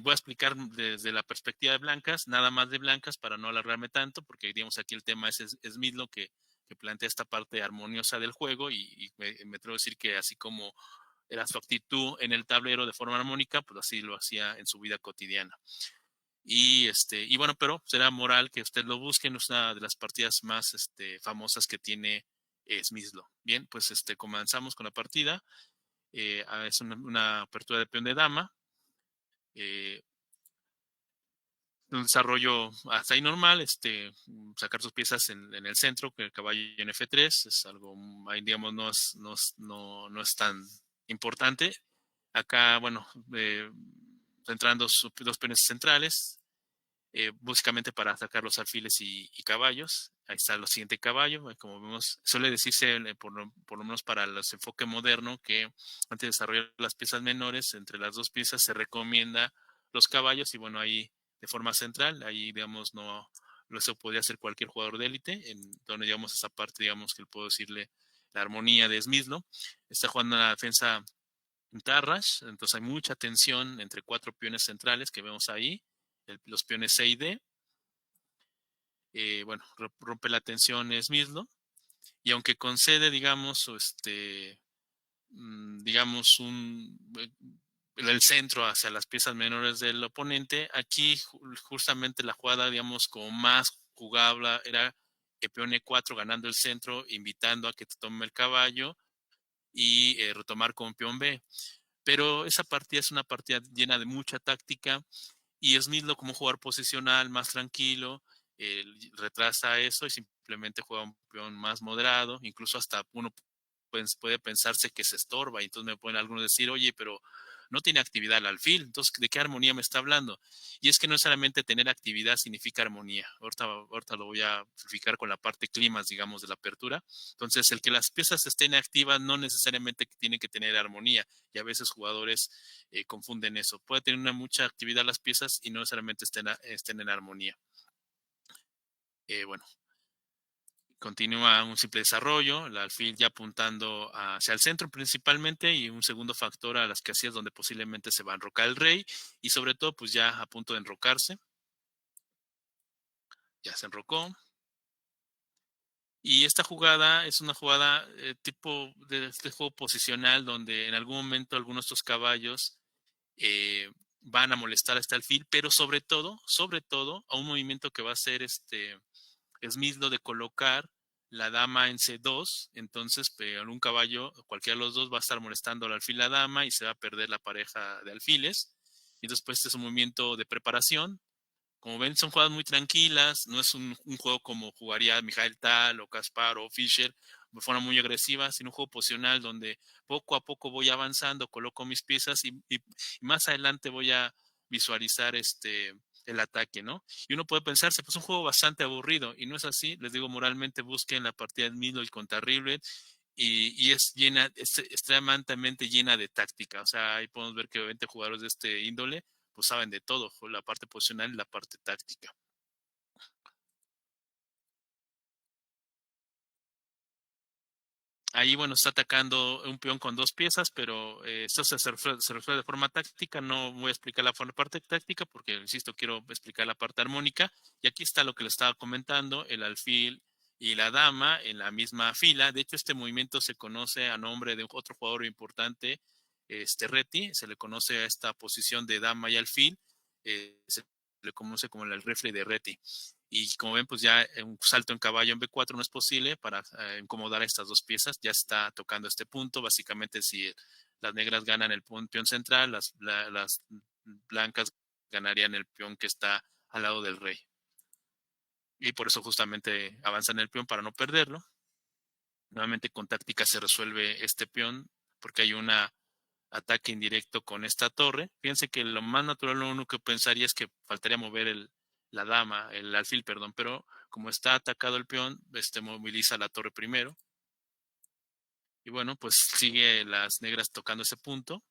Voy a explicar desde la perspectiva de blancas, nada más de blancas, para no alargarme tanto, porque digamos aquí el tema es Smyslow que plantea esta parte armoniosa del juego y me atrevo a decir que así como era su actitud en el tablero de forma armónica, pues así lo hacía en su vida cotidiana. Y bueno, pero será moral que usted lo busque, es una de las partidas más famosas que tiene Smyslow. Bien, pues comenzamos con la partida. Es una apertura de peón de dama. Un desarrollo hasta ahí normal, sacar sus piezas en el centro, que el caballo en F3 es algo, ahí digamos, no es tan importante. Acá, bueno, centrando dos peones centrales, básicamente para atacar los alfiles y caballos. Ahí está el siguiente caballo, como vemos, suele decirse, por lo menos para los enfoque moderno, que antes de desarrollar las piezas menores, entre las dos piezas se recomienda los caballos, y bueno, ahí de forma central, ahí digamos, no, eso podría ser cualquier jugador de élite, en donde digamos esa parte, digamos, que puedo decirle la armonía de Smyslow. Está jugando la defensa en Tarrasch, entonces hay mucha tensión entre cuatro peones centrales que vemos ahí, los peones C y D. Bueno, rompe la tensión Smyslow, y aunque concede, digamos, digamos, el centro hacia las piezas menores del oponente, aquí justamente la jugada, digamos, como más jugable era el peón E4 ganando el centro, invitando a que te tome el caballo y retomar con peón B. Pero esa partida es una partida llena de mucha táctica, y Smyslow, como jugador posicional más tranquilo, retrasa eso y simplemente juega un peón más moderado. Incluso hasta uno puede pensarse que se estorba, y entonces me pueden algunos decir, oye, pero no tiene actividad el alfil, entonces ¿de qué armonía me está hablando? Y es que no necesariamente tener actividad significa armonía. Ahorita lo voy a verificar con la parte climas, digamos, de la apertura. Entonces, el que las piezas estén activas no necesariamente tiene que tener armonía, y a veces jugadores confunden eso. Puede tener mucha actividad las piezas y no necesariamente estén en armonía. Bueno, continúa un simple desarrollo, el alfil ya apuntando hacia el centro principalmente, y un segundo factor a las casillas donde posiblemente se va a enrocar el rey, y sobre todo pues ya a punto de enrocarse. Ya se enrocó. Y esta jugada es una jugada tipo de este juego posicional, donde en algún momento algunos de estos caballos van a molestar a este alfil, pero sobre todo a un movimiento que va a ser Smyslow, de colocar la dama en C2. Entonces un caballo, cualquiera de los dos, va a estar molestando al alfil, la dama, y se va a perder la pareja de alfiles. Y después este es un movimiento de preparación. Como ven, son jugadas muy tranquilas, no es un juego como jugaría Mikhail Tal o Kasparov o Fischer de forma muy agresiva, sino un juego posicional donde poco a poco voy avanzando, coloco mis piezas y más adelante voy a visualizar el ataque, ¿no? Y uno puede pensarse, pues un juego bastante aburrido, y no es así. Les digo, moralmente busquen la partida de Smyslow contra Rivlin, y es llena, es extremadamente llena de táctica. O sea, ahí podemos ver que obviamente jugadores de este índole pues saben de todo, la parte posicional y la parte táctica. Ahí, bueno, está atacando un peón con dos piezas, pero esto se resuelve de forma táctica. No voy a explicar la parte táctica porque, insisto, quiero explicar la parte armónica. Y aquí está lo que le estaba comentando, el alfil y la dama en la misma fila. De hecho, este movimiento se conoce a nombre de otro jugador importante, Reti. Se le conoce a esta posición de dama y alfil. Se le conoce como el refle de Reti. Y como ven, pues ya un salto en caballo en B4 no es posible para incomodar a estas dos piezas. Ya está tocando este punto. Básicamente, si las negras ganan el peón central, las blancas ganarían el peón que está al lado del rey. Y por eso justamente avanzan el peón para no perderlo. Nuevamente con táctica se resuelve este peón porque hay un ataque indirecto con esta torre. Fíjense que lo más natural, lo único que pensaría es que faltaría mover la dama, el alfil, perdón, pero como está atacado el peón, moviliza la torre primero. Y bueno, pues sigue las negras tocando ese punto.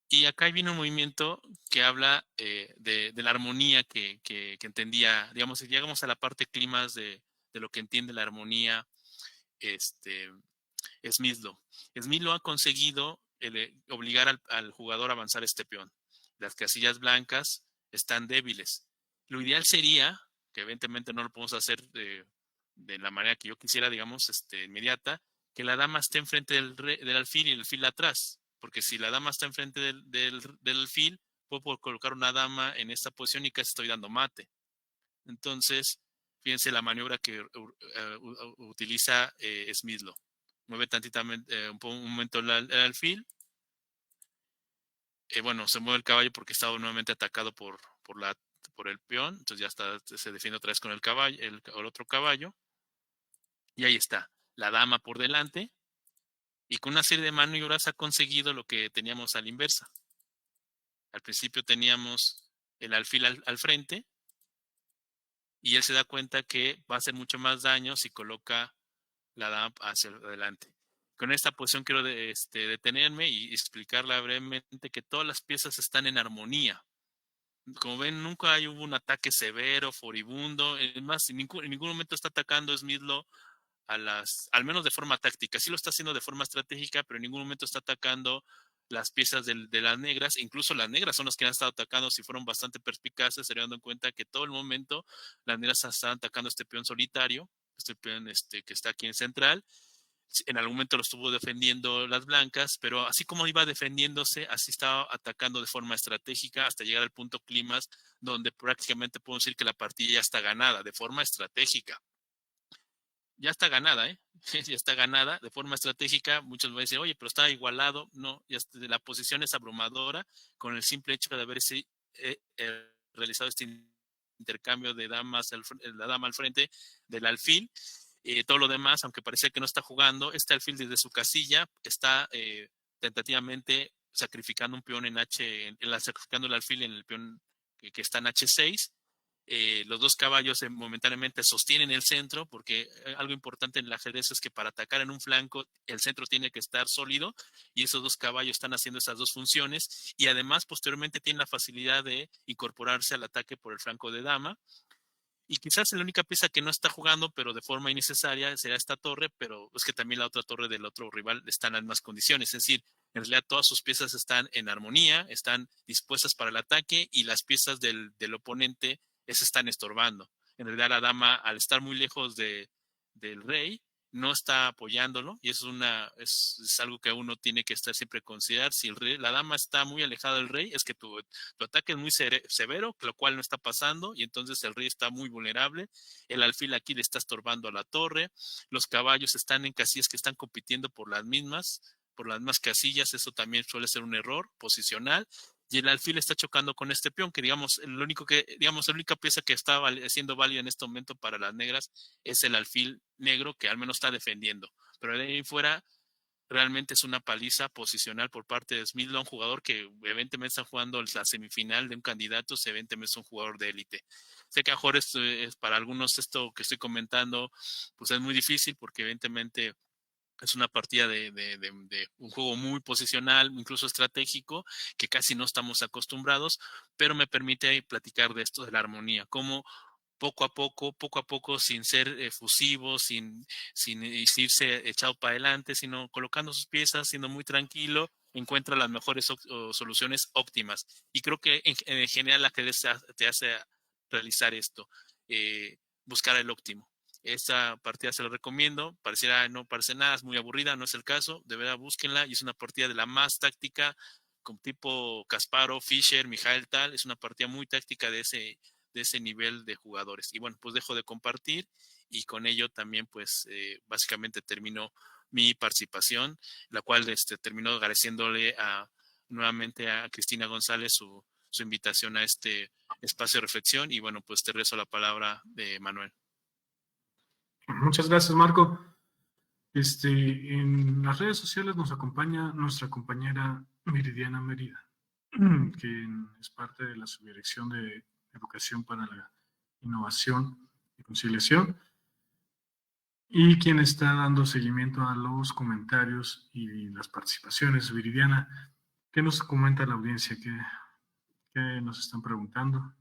Y acá viene un movimiento que habla de la armonía que entendía, digamos, si llegamos a la parte clímax de lo que entiende la armonía, Smith-Lowe. Smith-Lowe ha conseguido obligar al jugador a avanzar este peón. Las casillas blancas están débiles. Lo ideal sería, que evidentemente no lo podemos hacer de la manera que yo quisiera, digamos, inmediata, que la dama esté enfrente del alfil y el alfil atrás. Porque si la dama está enfrente del alfil, puedo colocar una dama en esta posición y casi estoy dando mate. Entonces, fíjense la maniobra que utiliza Smith-Lowe. Mueve tantitamente un momento el alfil. Bueno, se mueve el caballo porque estaba nuevamente atacado por el peón. Entonces ya está, se defiende otra vez con el caballo, el otro caballo. Y ahí está, la dama por delante. Y con una serie de maniobras ha conseguido lo que teníamos a la inversa. Al principio teníamos el alfil al frente. Y él se da cuenta que va a hacer mucho más daño si coloca la dama hacia adelante. Con esta posición quiero detenerme y explicarla brevemente que todas las piezas están en armonía. Como ven, nunca hubo un ataque severo, furibundo. Es más, en ningún momento está atacando Smith-Lowe al menos de forma táctica. Sí lo está haciendo de forma estratégica, pero en ningún momento está atacando las piezas de las negras. Incluso las negras son las que han estado atacando. Si fueron bastante perspicaces, se dando en cuenta que todo el momento las negras están atacando este peón solitario, este peón que está aquí en central. En algún momento lo estuvo defendiendo las blancas, pero así como iba defendiéndose, así estaba atacando de forma estratégica hasta llegar al punto clímax, donde prácticamente puedo decir que la partida ya está ganada, de forma estratégica. Ya está ganada, ¿eh? Ya está ganada de forma estratégica. Muchos van a decir, oye, pero está igualado. No, la posición es abrumadora con el simple hecho de haber realizado este intercambio de damas, la dama al frente del alfil. Todo lo demás, aunque parecía que no está jugando, este alfil desde su casilla está tentativamente sacrificando un peón en sacrificando el alfil en el peón que está en H6. Los dos caballos momentáneamente sostienen el centro, porque algo importante en el ajedrez es que para atacar en un flanco el centro tiene que estar sólido, y esos dos caballos están haciendo esas dos funciones, y además posteriormente tienen la facilidad de incorporarse al ataque por el flanco de dama. Y quizás la única pieza que no está jugando, pero de forma innecesaria, será esta torre, pero es que también la otra torre del otro rival está en las mismas condiciones. Es decir, en realidad todas sus piezas están en armonía, están dispuestas para el ataque, y las piezas del oponente se están estorbando. En realidad la dama, al estar muy lejos del rey, no está apoyándolo, y eso es algo que uno tiene que estar siempre considerar. Si la dama está muy alejada del rey, es que tu ataque es muy severo, lo cual no está pasando, y entonces el rey está muy vulnerable. El alfil aquí le está estorbando a la torre. Los caballos están en casillas que están compitiendo por las mismas casillas. Eso también suele ser un error posicional. Y el alfil está chocando con este peón, que la única pieza que está siendo válida en este momento para las negras es el alfil negro, que al menos está defendiendo. Pero de ahí fuera, realmente es una paliza posicional por parte de Smith-Lowe, un jugador que evidentemente está jugando la semifinal de un candidato, evidentemente es un jugador de élite. Sé que a mejor para algunos esto que estoy comentando pues es muy difícil, porque evidentemente Es una partida de un juego muy posicional, incluso estratégico, que casi no estamos acostumbrados, pero me permite platicar de esto de la armonía, cómo poco a poco, sin ser efusivo, sin irse echado para adelante, sino colocando sus piezas, siendo muy tranquilo, encuentra las mejores soluciones óptimas. Y creo que en general la ajedrez te hace realizar esto, buscar el óptimo. Esta partida se la recomiendo, pareciera no parece nada, es muy aburrida, no es el caso, de verdad búsquenla y es una partida de la más táctica, con tipo Kasparov, Fischer, Mijail Tal, es una partida muy táctica de ese nivel de jugadores. Y bueno, pues dejo de compartir y con ello también pues básicamente terminó mi participación, la cual terminó agradeciéndole nuevamente a Cristina González su invitación a este espacio de reflexión y bueno, pues te rezo la palabra de Manuel. Muchas gracias, Marco. En las redes sociales nos acompaña nuestra compañera Meridiana Mérida, quien es parte de la Subdirección de Educación para la Innovación y Conciliación, y quien está dando seguimiento a los comentarios y las participaciones. Viridiana, ¿qué nos comenta la audiencia? ¿Qué nos están preguntando?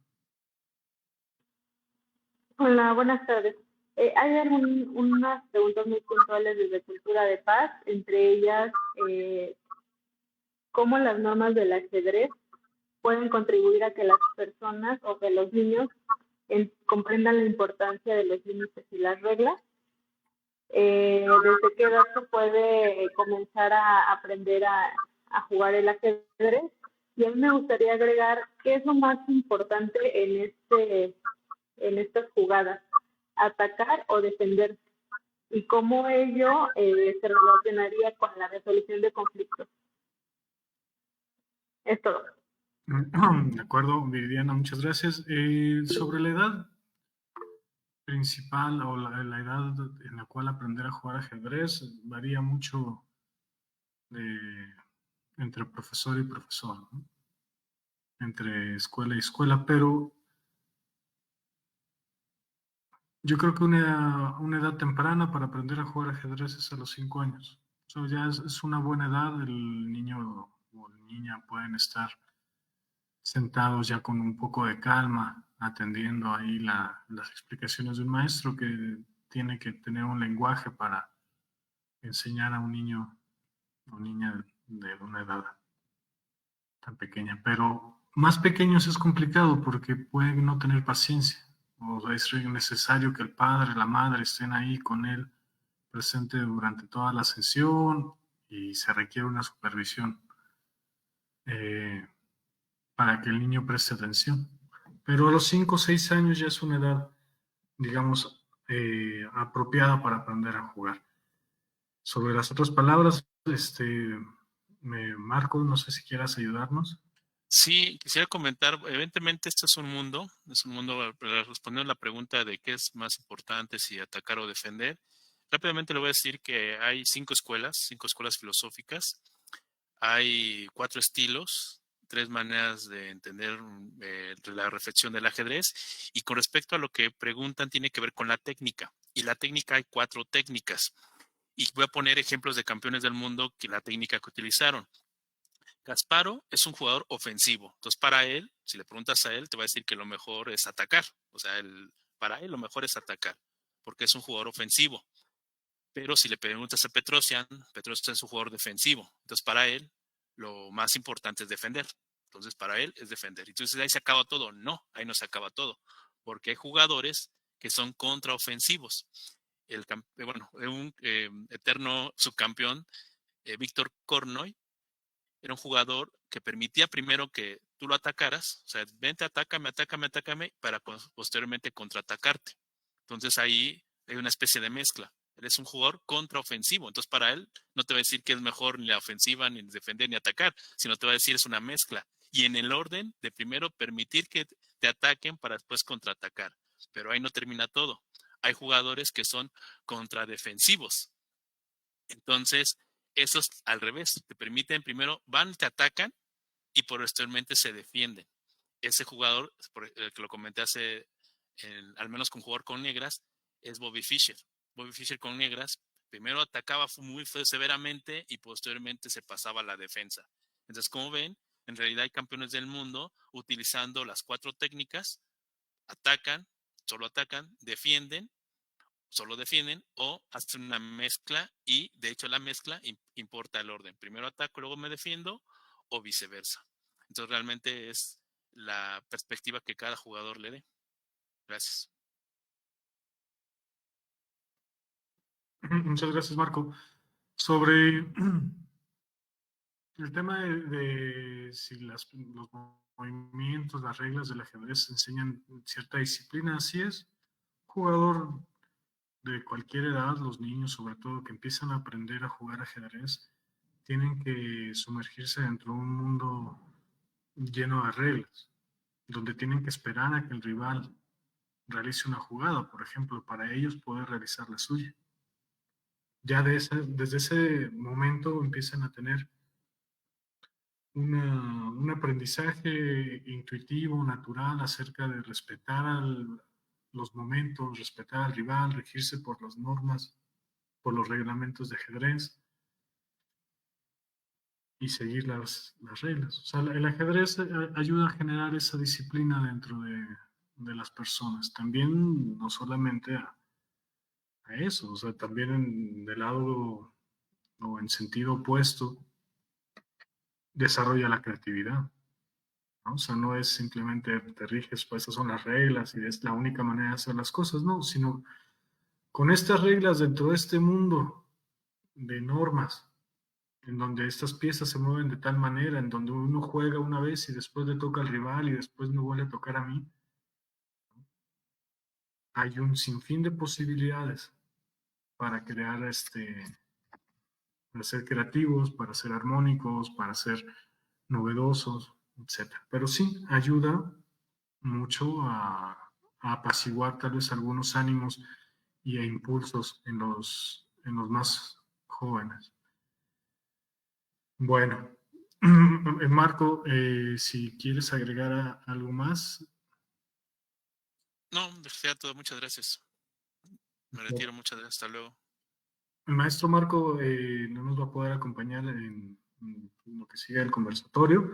Hola, buenas tardes. Hay unas preguntas muy puntuales desde Cultura de Paz, entre ellas, cómo las normas del ajedrez pueden contribuir a que las personas o que los niños comprendan la importancia de los límites y las reglas. ¿Desde qué edad se puede comenzar a aprender a jugar el ajedrez? Y a mí me gustaría agregar qué es lo más importante en estas jugadas, atacar o defender, y cómo ello se relacionaría con la resolución de conflictos. Es todo. De acuerdo, Viridiana, muchas gracias. Sobre la edad principal o la edad en la cual aprender a jugar ajedrez varía mucho entre profesor y profesor, ¿no? Entre escuela y escuela, pero yo creo que una edad temprana para aprender a jugar ajedrez es a los 5 años. Eso ya es una buena edad. El niño o la niña pueden estar sentados ya con un poco de calma, atendiendo ahí las explicaciones de un maestro que tiene que tener un lenguaje para enseñar a un niño o niña de una edad tan pequeña. Pero más pequeños es complicado porque pueden no tener paciencia, o es necesario que el padre, la madre estén ahí con él presente durante toda la sesión y se requiere una supervisión para que el niño preste atención. Pero a los 5 o 6 años ya es una edad, digamos, apropiada para aprender a jugar. Sobre las otras palabras, Marco, no sé si quieras ayudarnos. Sí, quisiera comentar, evidentemente este es un mundo, respondiendo a la pregunta de qué es más importante, si atacar o defender. Rápidamente le voy a decir que hay 5 escuelas filosóficas, hay 4 estilos, 3 maneras de entender la reflexión del ajedrez, y con respecto a lo que preguntan tiene que ver con la técnica, y la técnica hay 4 técnicas, y voy a poner ejemplos de campeones del mundo que la técnica que utilizaron. Kasparov es un jugador ofensivo. Entonces, para él, si le preguntas a él, te va a decir que lo mejor es atacar. O sea, para él lo mejor es atacar, porque es un jugador ofensivo. Pero si le preguntas a Petrosian es un jugador defensivo. Entonces, para él, lo más importante es defender. Entonces, para él es defender. Entonces, ahí se acaba todo. No, ahí no se acaba todo. Porque hay jugadores que son contraofensivos. Un eterno subcampeón, Víctor Kornoy, era un jugador que permitía primero que tú lo atacaras, o sea, vente, atácame, para posteriormente contraatacarte. Entonces ahí hay una especie de mezcla. Él es un jugador contraofensivo, entonces para él no te va a decir que es mejor ni la ofensiva, ni defender, ni atacar, sino te va a decir es una mezcla. Y en el orden de primero permitir que te ataquen para después contraatacar. Pero ahí no termina todo. Hay jugadores que son contradefensivos. Entonces, esos al revés, te permiten primero, te atacan y posteriormente se defienden. Ese jugador, que lo comenté al menos con jugador con negras, es Bobby Fischer. Bobby Fischer con negras Primero atacaba muy severamente y posteriormente se pasaba a la defensa. Entonces, como ven, en realidad hay campeones del mundo utilizando las 4 técnicas: atacan, solo atacan, defienden, solo defienden, o hacen una mezcla, y de hecho la mezcla importa el orden. Primero ataco, luego me defiendo, o viceversa. Entonces realmente es la perspectiva que cada jugador le dé. Gracias. Muchas gracias, Marco. Sobre el tema de si los movimientos, las reglas del ajedrez enseñan cierta disciplina, así es. Jugador de cualquier edad, los niños sobre todo que empiezan a aprender a jugar ajedrez, tienen que sumergirse dentro de un mundo lleno de reglas, donde tienen que esperar a que el rival realice una jugada, por ejemplo, para ellos poder realizar la suya. Ya desde ese momento empiezan a tener un aprendizaje intuitivo, natural, acerca de respetar los momentos, respetar al rival, regirse por las normas, por los reglamentos de ajedrez y seguir las reglas. O sea, el ajedrez ayuda a generar esa disciplina dentro de las personas. También no solamente a eso, o sea, también del lado o en sentido opuesto, desarrolla la creatividad, ¿no? O sea, no es simplemente te riges, pues esas son las reglas y es la única manera de hacer las cosas, no, sino con estas reglas dentro de este mundo de normas, en donde estas piezas se mueven de tal manera, en donde uno juega una vez y después le toca al rival y después me vuelve a tocar a mí, hay un sinfín de posibilidades para crear para ser creativos, para ser armónicos, para ser novedosos, etc. Pero sí ayuda mucho a apaciguar tal vez algunos ánimos y a impulsos en los más jóvenes. Bueno, Marco, si quieres agregar algo más. No, sería todo. Muchas gracias. Me retiro. Muchas gracias. Hasta luego. El maestro Marco no nos va a poder acompañar en lo que sigue el conversatorio.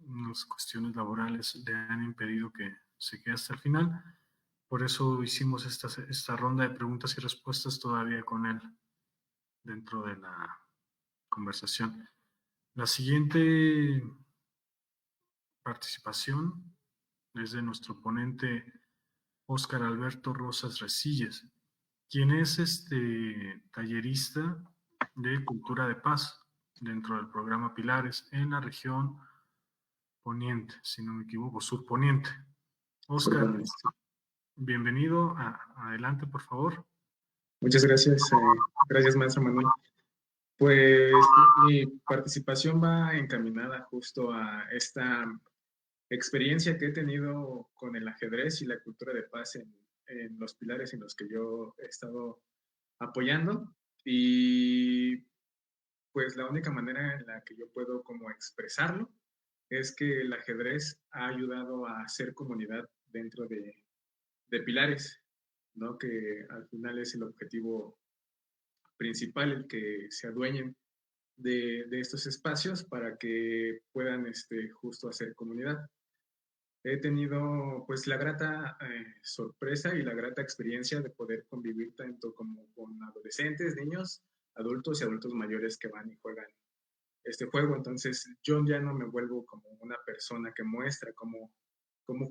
Unas cuestiones laborales le han impedido que se quede hasta el final. Por eso hicimos esta ronda de preguntas y respuestas todavía con él dentro de la conversación. La siguiente participación es de nuestro ponente Óscar Alberto Rosas Resillas, quien es tallerista de cultura de paz dentro del programa Pilares en la región poniente, si no me equivoco, surponiente. Óscar, bienvenido. Adelante, por favor. Muchas gracias. Gracias, maestro Manuel. Pues mi participación va encaminada justo a esta experiencia que he tenido con el ajedrez y la cultura de paz en los pilares en los que yo he estado apoyando. Y pues la única manera en la que yo puedo como expresarlo es que el ajedrez ha ayudado a hacer comunidad dentro de pilares, ¿no? Que al final es el objetivo principal, el que se adueñen de estos espacios para que puedan justo hacer comunidad. He tenido pues la grata sorpresa y la grata experiencia de poder convivir tanto como con adolescentes, niños, adultos y adultos mayores que van y juegan este juego. Entonces yo ya no me vuelvo como una persona que muestra cómo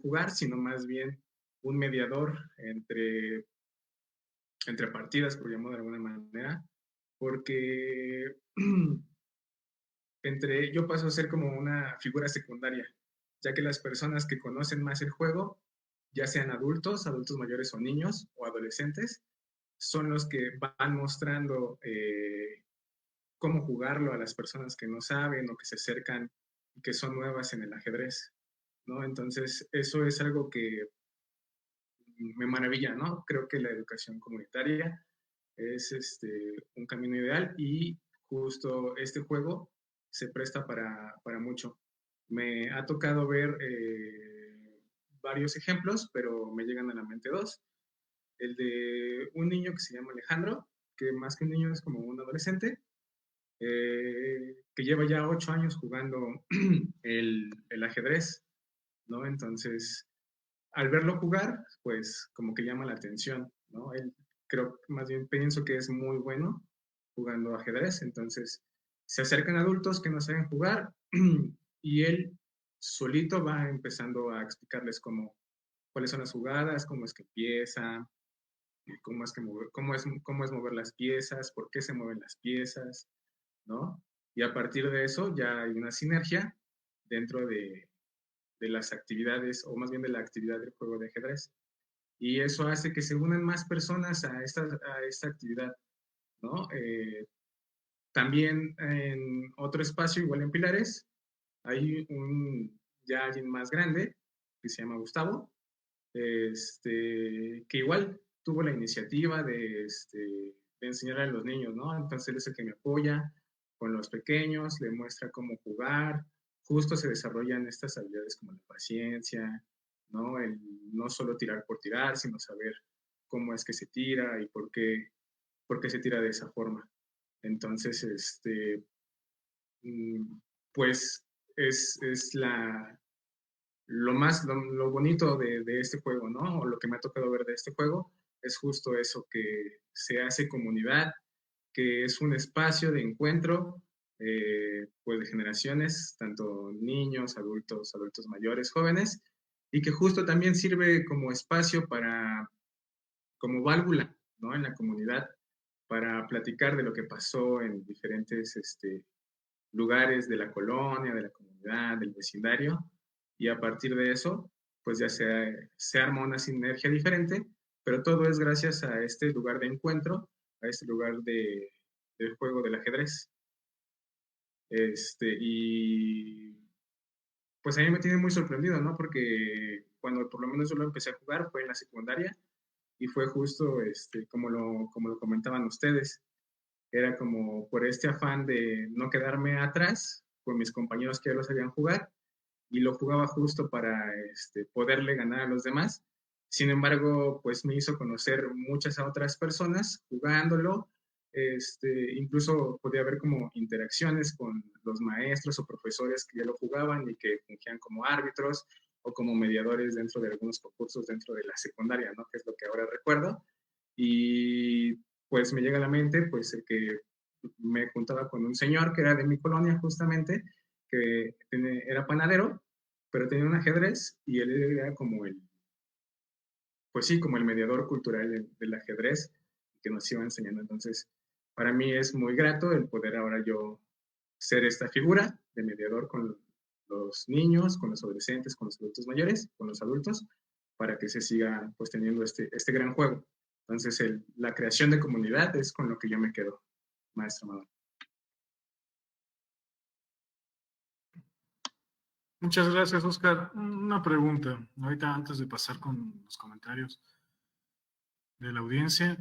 jugar, sino más bien un mediador entre partidas, por llamarlo de alguna manera, porque yo paso a ser como una figura secundaria, ya que las personas que conocen más el juego, ya sean adultos mayores o niños o adolescentes, son los que van mostrando cómo jugarlo a las personas que no saben o que se acercan y que son nuevas en el ajedrez, ¿no? Entonces, eso es algo que me maravilla, ¿no? Creo que la educación comunitaria es un camino ideal y justo este juego se presta para mucho. Me ha tocado ver varios ejemplos, pero me llegan a la mente dos. el de un niño que se llama Alejandro, que más que un niño es como un adolescente, que lleva ya 8 años jugando el ajedrez, ¿no? Entonces, al verlo jugar, pues como que llama la atención, ¿no? Él, creo, más bien pienso que es muy bueno jugando ajedrez, entonces se acercan adultos que no saben jugar y él solito va empezando a explicarles cuáles son las jugadas, cómo es que empieza, cómo es mover las piezas, por qué se mueven las piezas, ¿no? Y a partir de eso ya hay una sinergia dentro de las actividades, o más bien de la actividad del juego de ajedrez. Y eso hace que se unan más personas a esta actividad, ¿no? También en otro espacio, igual en Pilares, hay ya alguien más grande que se llama Gustavo, que igual tuvo la iniciativa de enseñar a los niños, ¿no? Entonces él es el que me apoya con los pequeños, le muestra cómo jugar, justo se desarrollan estas habilidades como la paciencia, ¿no? El no solo tirar por tirar, sino saber cómo es que se tira y por qué se tira de esa forma. Entonces, pues es lo bonito de este juego, ¿no? O lo que me ha tocado ver de este juego es justo eso, que se hace comunidad, que es un espacio de encuentro, pues de generaciones, tanto niños, adultos mayores, jóvenes, y que justo también sirve como espacio como válvula, ¿no? En la comunidad, para platicar de lo que pasó en diferentes lugares de la colonia, de la comunidad, del vecindario, y a partir de eso, pues ya se arma una sinergia diferente, pero todo es gracias a este lugar de encuentro, a este lugar del juego del ajedrez. Y pues a mí me tiene muy sorprendido, ¿no? Porque cuando por lo menos yo lo empecé a jugar fue en la secundaria y fue justo como lo comentaban ustedes. Era como por este afán de no quedarme atrás con mis compañeros que ya lo sabían jugar y lo jugaba justo para poderle ganar a los demás. Sin embargo, pues me hizo conocer muchas otras personas jugándolo. Incluso podía haber como interacciones con los maestros o profesores que ya lo jugaban y que fungían como árbitros o como mediadores dentro de algunos concursos dentro de la secundaria, ¿no? Que es lo que ahora recuerdo. Y pues me llega a la mente pues el que me juntaba con un señor que era de mi colonia justamente, que era panadero, pero tenía un ajedrez y él era como pues sí, como el mediador cultural del ajedrez que nos iba enseñando. Entonces, para mí es muy grato el poder ahora yo ser esta figura de mediador con los niños, con los adolescentes, con los adultos mayores, con los adultos, para que se siga pues teniendo este gran juego. Entonces, la creación de comunidad es con lo que yo me quedo, maestro Manuel. Muchas gracias, Oscar. Una pregunta, ahorita antes de pasar con los comentarios de la audiencia.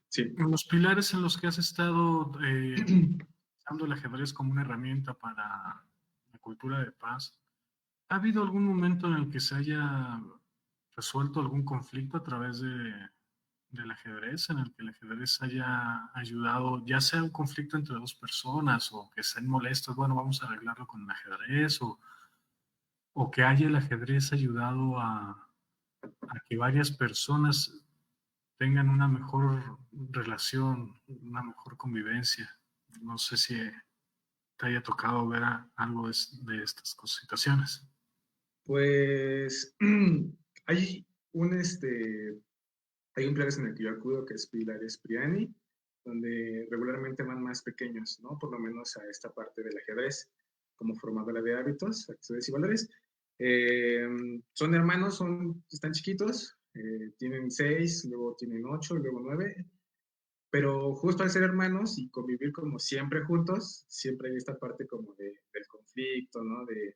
Sí. En los pilares en los que has estado usando el ajedrez como una herramienta para la cultura de paz, ¿ha habido algún momento en el que se haya resuelto algún conflicto a través del ajedrez, en el que el ajedrez haya ayudado, ya sea un conflicto entre dos personas o que estén molestos, bueno, vamos a arreglarlo con el ajedrez, o que haya el ajedrez ayudado a que varias personas tengan una mejor relación, una mejor convivencia? No sé si te haya tocado ver algo de estas situaciones. Pues hay un Pilares en el que yo acudo, que es Pilares Priani, donde regularmente van más pequeños, ¿no? Por lo menos a esta parte del ajedrez, como formadora de hábitos, actitudes y valores. Son hermanos, están chiquitos, tienen 6, luego tienen 8, luego 9, pero justo al ser hermanos y convivir como siempre juntos, siempre hay esta parte como del conflicto, ¿no? De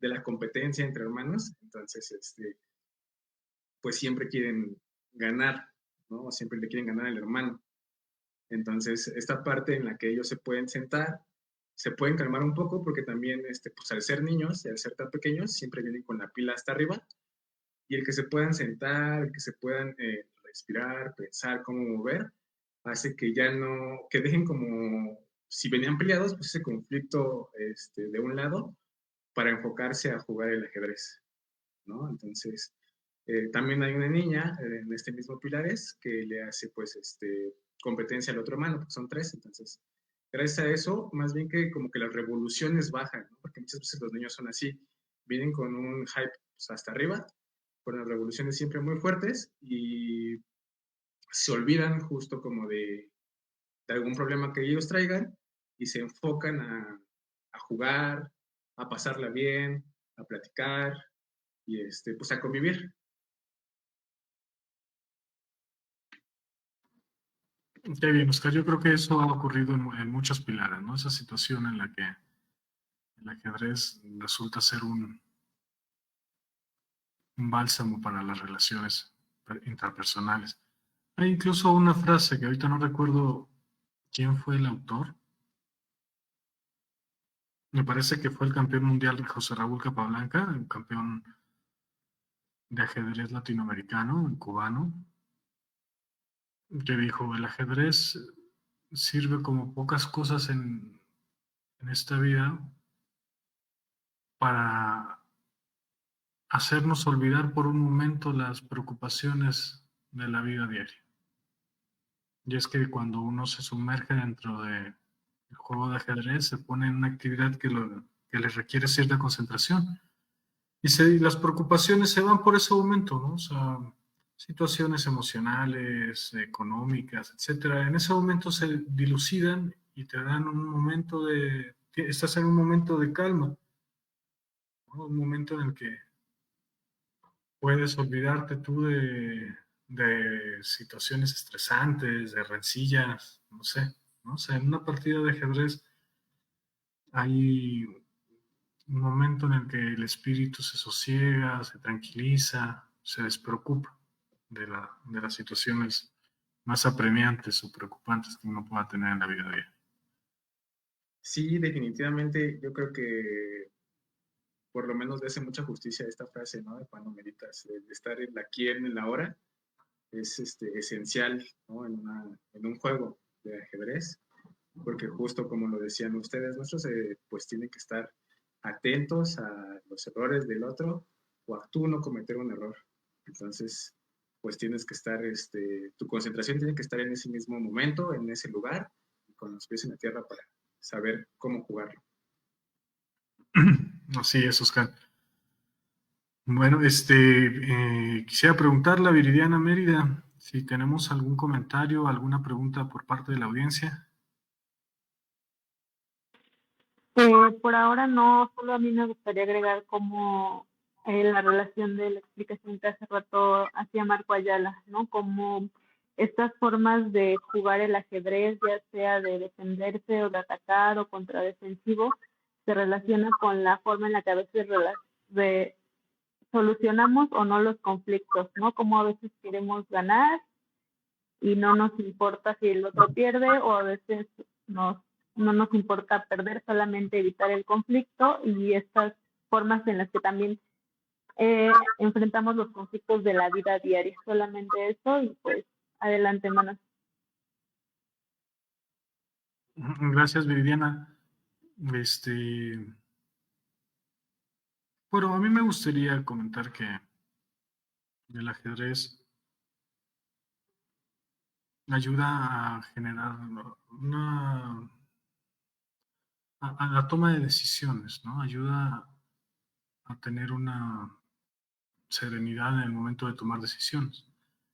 la competencia entre hermanos. Entonces, pues siempre quieren ganar, ¿no? Siempre le quieren ganar al hermano. Entonces, esta parte en la que ellos se pueden sentar, se pueden calmar un poco porque también, pues al ser niños y al ser tan pequeños, siempre vienen con la pila hasta arriba. Y el que se puedan sentar, el que se puedan respirar, pensar, cómo mover, hace que ya no, que dejen como, si venían peleados, pues ese conflicto de un lado para enfocarse a jugar el ajedrez, ¿no? Entonces, también hay una niña en este mismo Pilares que le hace pues competencia al otro hermano, porque son 3, entonces gracias a eso, más bien que como que las revoluciones bajan, ¿no? Porque muchas veces los niños son así, vienen con un hype pues, hasta arriba, con las revoluciones siempre muy fuertes y se olvidan justo como de algún problema que ellos traigan y se enfocan a jugar, a pasarla bien, a platicar y pues a convivir. Qué bien, Oscar. Yo creo que eso ha ocurrido en muchos pilares, ¿no? Esa situación en la que el ajedrez resulta ser un bálsamo para las relaciones interpersonales. Hay incluso una frase que ahorita no recuerdo quién fue el autor. Me parece que fue el campeón mundial José Raúl Capablanca, el campeón de ajedrez latinoamericano, cubano, que dijo, el ajedrez sirve como pocas cosas en esta vida para hacernos olvidar por un momento las preocupaciones de la vida diaria. Y es que cuando uno se sumerge dentro del juego de ajedrez, se pone en una actividad que le requiere cierta concentración. Y las preocupaciones se van por ese momento, ¿no? O sea, situaciones emocionales, económicas, etcétera. En ese momento se dilucidan y te dan un momento estás en un momento de calma, ¿no? Un momento en el que puedes olvidarte tú de situaciones estresantes, de rencillas, no sé, ¿no? O sea, en una partida de ajedrez hay un momento en el que el espíritu se sosiega, se tranquiliza, se despreocupa de las situaciones más apremiantes o preocupantes que uno pueda tener en la vida diaria. Sí, definitivamente, yo creo que por lo menos le hace mucha justicia a esta frase, ¿no? De cuando meditas, de estar en aquí, en la hora, es esencial, ¿no? En un juego de ajedrez, porque justo como lo decían ustedes, nuestros pues tienen que estar atentos a los errores del otro o a tú no cometer un error. Entonces, pues tienes que estar, tu concentración tiene que estar en ese mismo momento, en ese lugar, con los pies en la tierra para saber cómo jugarlo. Así es, Oscar. Bueno, quisiera preguntarle a Viridiana Mérida si tenemos algún comentario, alguna pregunta por parte de la audiencia. Por ahora no, solo a mí me gustaría agregar como la relación de la explicación que hace rato hacía Marco Ayala, ¿no? Como estas formas de jugar el ajedrez, ya sea de defenderse o de atacar o contradefensivo, se relaciona con la forma en la que a veces solucionamos o no los conflictos, ¿no? Como a veces queremos ganar y no nos importa si el otro pierde, o a veces no nos importa perder, solamente evitar el conflicto, y estas formas en las que también enfrentamos los conflictos de la vida diaria. Solamente eso, y pues adelante, Manuel. Gracias, Viridiana. Bueno, a mí me gustaría comentar que el ajedrez ayuda a generar a la toma de decisiones, ¿no? Ayuda a tener una serenidad en el momento de tomar decisiones.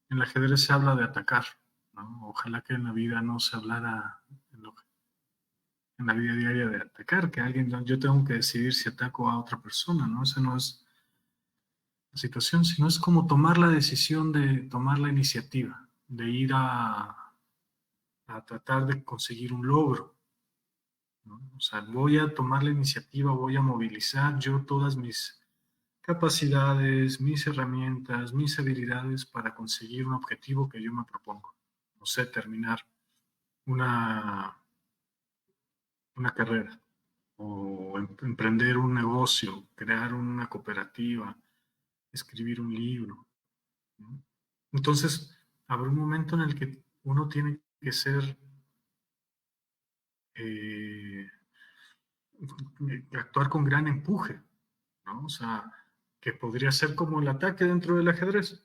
En el ajedrez se habla de atacar, ¿no? Ojalá que en la vida no se hablara en la vida diaria de atacar, que yo tengo que decidir si ataco a otra persona, ¿no? Esa no es la situación, sino es como tomar la decisión de tomar la iniciativa, de ir a tratar de conseguir un logro, ¿no? O sea, voy a tomar la iniciativa, voy a movilizar yo todas mis capacidades, mis herramientas, mis habilidades para conseguir un objetivo que yo me propongo. No sé, terminar una carrera o emprender un negocio, crear una cooperativa, escribir un libro, ¿no? Entonces, habrá un momento en el que uno tiene que ser, actuar con gran empuje, ¿no? O sea, que podría ser como el ataque dentro del ajedrez,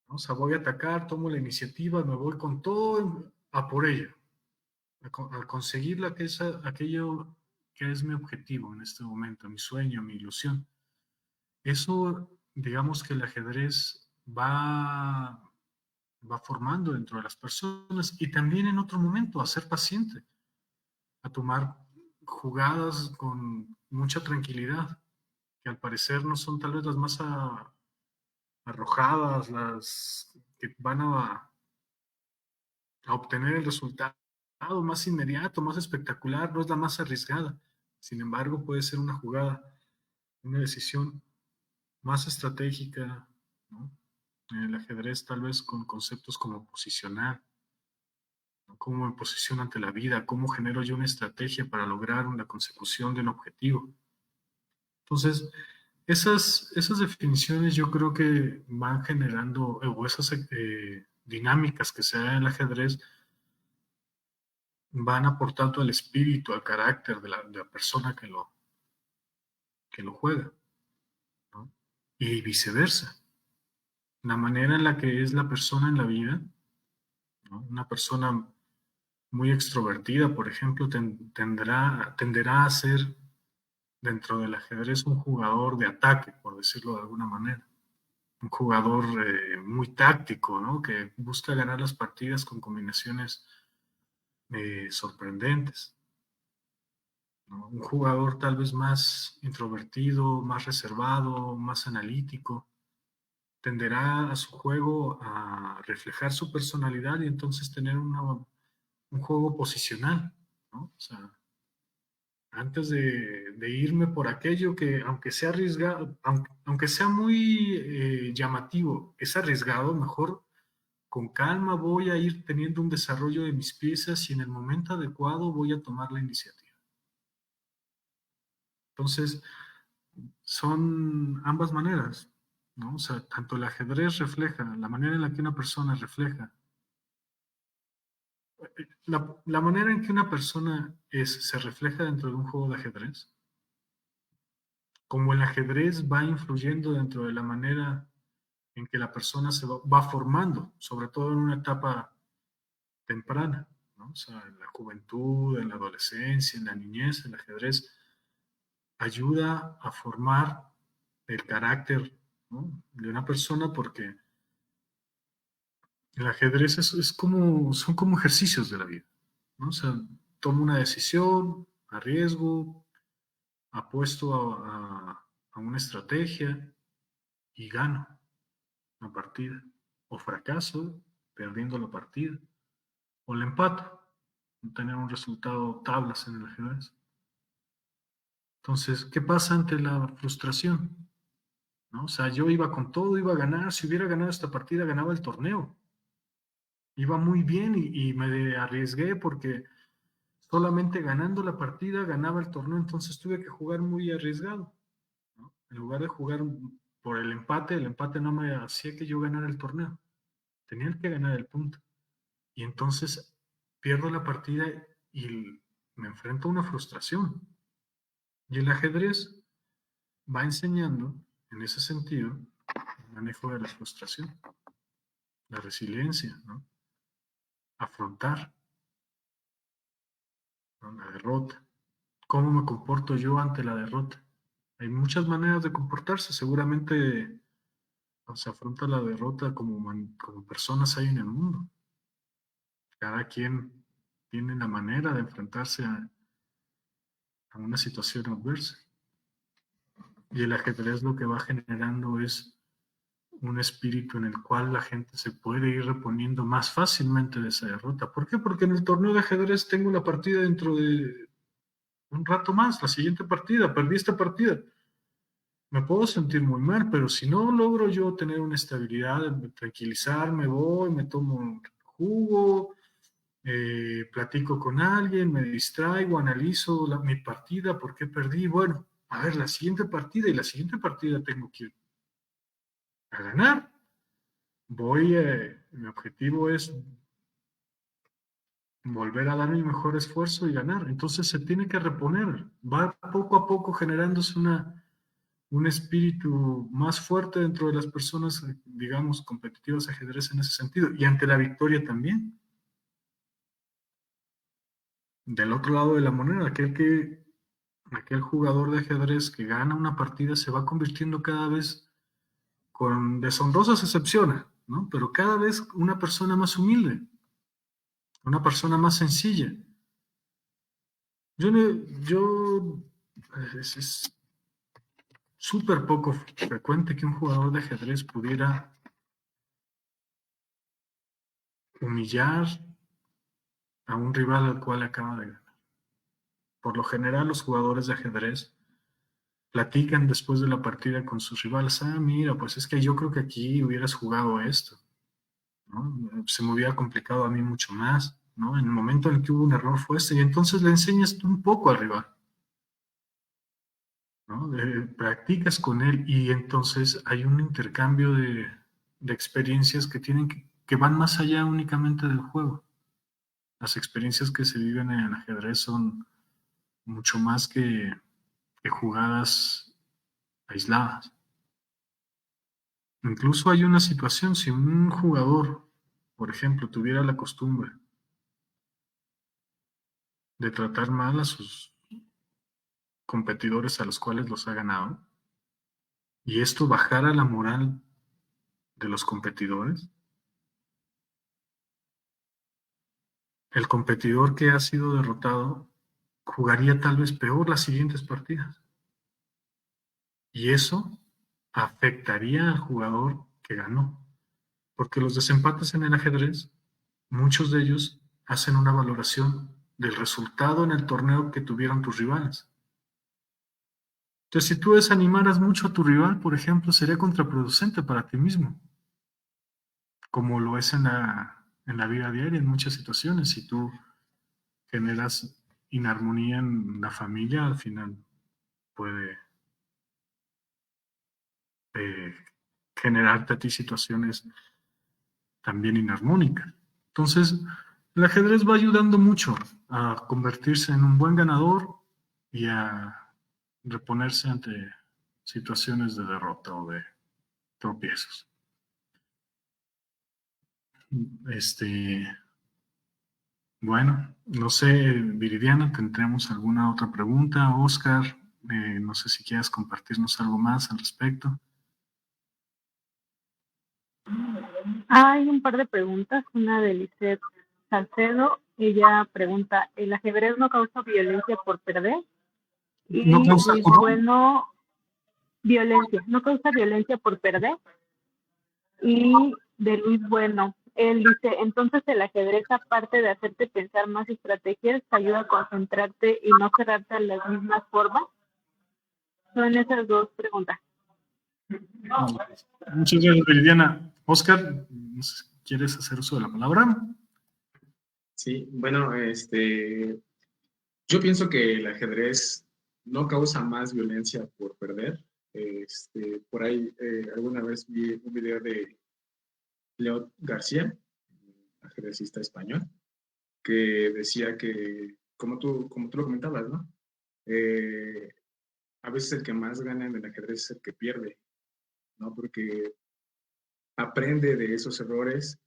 ¿no? O sea, voy a atacar, tomo la iniciativa, me voy con todo a por ello, a conseguir aquello que es mi objetivo en este momento, mi sueño, mi ilusión. Eso, digamos que el ajedrez va formando dentro de las personas, y también en otro momento a ser paciente, a tomar jugadas con mucha tranquilidad, que al parecer no son tal vez las más arrojadas, las que van a obtener el resultado más inmediato, más espectacular, no es la más arriesgada. Sin embargo, puede ser una jugada, una decisión más estratégica, ¿no? En el ajedrez tal vez con conceptos como posicionar, ¿no? Cómo me posiciono ante la vida, cómo genero yo una estrategia para lograr una consecución de un objetivo. Entonces, esas definiciones yo creo que van generando, o esas dinámicas que se dan en el ajedrez, van aportando al espíritu, al carácter de la persona que lo juega, ¿no? Y viceversa. La manera en la que es la persona en la vida, ¿no? Una persona muy extrovertida, por ejemplo, tenderá a ser dentro del ajedrez un jugador de ataque, por decirlo de alguna manera. Un jugador muy táctico, ¿no? Que busca ganar las partidas con combinaciones sorprendentes, ¿no? Un jugador tal vez más introvertido, más reservado, más analítico, tenderá a su juego a reflejar su personalidad y entonces tener un juego posicional, ¿no? O sea, antes de irme por aquello que, aunque sea arriesgado, aunque sea muy llamativo, es arriesgado, mejor con calma voy a ir teniendo un desarrollo de mis piezas y en el momento adecuado voy a tomar la iniciativa. Entonces, son ambas maneras, ¿no? O sea, tanto el ajedrez refleja, la manera en la que una persona refleja, la manera en que una persona se refleja dentro de un juego de ajedrez, como el ajedrez va influyendo dentro de la manera en que la persona se va formando, sobre todo en una etapa temprana, ¿no? O sea, en la juventud, en la adolescencia, en la niñez, el ajedrez ayuda a formar el carácter, ¿no? De una persona, porque el ajedrez son como ejercicios de la vida, ¿no? O sea, tomo una decisión, arriesgo, apuesto a una estrategia y gano una partida. O fracaso perdiendo la partida. O el empato, no tener un resultado tablas en el ajedrez. Entonces, ¿qué pasa ante la frustración? ¿No? O sea, yo iba con todo, iba a ganar. Si hubiera ganado esta partida, ganaba el torneo. Iba muy bien y me arriesgué porque solamente ganando la partida ganaba el torneo, entonces tuve que jugar muy arriesgado, ¿no? En lugar de jugar por el empate no me hacía que yo ganara el torneo. Tenía que ganar el punto. Y entonces pierdo la partida y me enfrento a una frustración. Y el ajedrez va enseñando, en ese sentido, el manejo de la frustración, la resiliencia, ¿no? Afrontar, ¿no? La derrota. ¿Cómo me comporto yo ante la derrota? Hay muchas maneras de comportarse. Seguramente se afronta la derrota como personas hay en el mundo. Cada quien tiene la manera de enfrentarse a una situación adversa. Y el ajedrez lo que va generando es un espíritu en el cual la gente se puede ir reponiendo más fácilmente de esa derrota. ¿Por qué? Porque en el torneo de ajedrez tengo la partida dentro de un rato más, la siguiente partida, perdí esta partida. Me puedo sentir muy mal, pero si no logro yo tener una estabilidad, tranquilizarme, voy, me tomo un jugo, platico con alguien, me distraigo, analizo mi partida, por qué perdí. Bueno, a ver, la siguiente partida, y la siguiente partida tengo que ir a ganar. mi objetivo es volver a dar mi mejor esfuerzo y ganar. Entonces se tiene que reponer. Va poco a poco generándose un espíritu más fuerte dentro de las personas, digamos, competitivas de ajedrez en ese sentido. Y ante la victoria también. Del otro lado de la moneda, aquel jugador de ajedrez que gana una partida se va convirtiendo cada vez, con deshonrosas excepciones, ¿no? Pero cada vez una persona más humilde, una persona más sencilla. Es súper poco frecuente que un jugador de ajedrez pudiera humillar a un rival al cual acaba de ganar. Por lo general, los jugadores de ajedrez platican después de la partida con sus rivales. Mira, pues es que yo creo que aquí hubieras jugado esto, ¿no? Se me hubiera complicado a mí mucho más, ¿no? En el momento en el que hubo un error fue este, y entonces le enseñas tú un poco al rival, ¿no? Practicas con él y entonces hay un intercambio de experiencias que van más allá únicamente del juego. Las experiencias que se viven en el ajedrez son mucho más que jugadas aisladas. Incluso hay una situación, si un jugador, por ejemplo, tuviera la costumbre de tratar mal a sus competidores a los cuales los ha ganado, y esto bajara la moral de los competidores, el competidor que ha sido derrotado jugaría tal vez peor las siguientes partidas. Y eso afectaría al jugador que ganó. Porque los desempates en el ajedrez, muchos de ellos hacen una valoración del resultado en el torneo que tuvieron tus rivales. Entonces, si tú desanimaras mucho a tu rival, por ejemplo, sería contraproducente para ti mismo, como lo es en la vida diaria, en muchas situaciones. Si tú generas inarmonía en la familia, al final puede eh, generarte a ti situaciones también inarmónicas. Entonces, el ajedrez va ayudando mucho a convertirse en un buen ganador y a reponerse ante situaciones de derrota o de tropiezos. Bueno, no sé, Viridiana, ¿tendremos alguna otra pregunta? Oscar, no sé si quieres compartirnos algo más al respecto. Hay un par de preguntas, una de Lisette Salcedo. Ella pregunta, ¿el ajedrez no causa violencia por perder? Y ¿No causa Luis Bueno, no causa violencia por perder. Y de Luis Bueno, él dice, entonces el ajedrez, aparte de hacerte pensar más estrategias, te ayuda a concentrarte y no cerrarte a las mismas formas. Son esas dos preguntas. Muchas gracias, Viridiana. Oscar, ¿quieres hacer uso de la palabra? Sí, bueno, yo pienso que el ajedrez no causa más violencia por perder. Por ahí alguna vez vi un video de Leo García, ajedrecista español, que decía que, como tú lo comentabas, ¿no? A veces el que más gana en el ajedrez es el que pierde, ¿no? Porque aprende de esos errores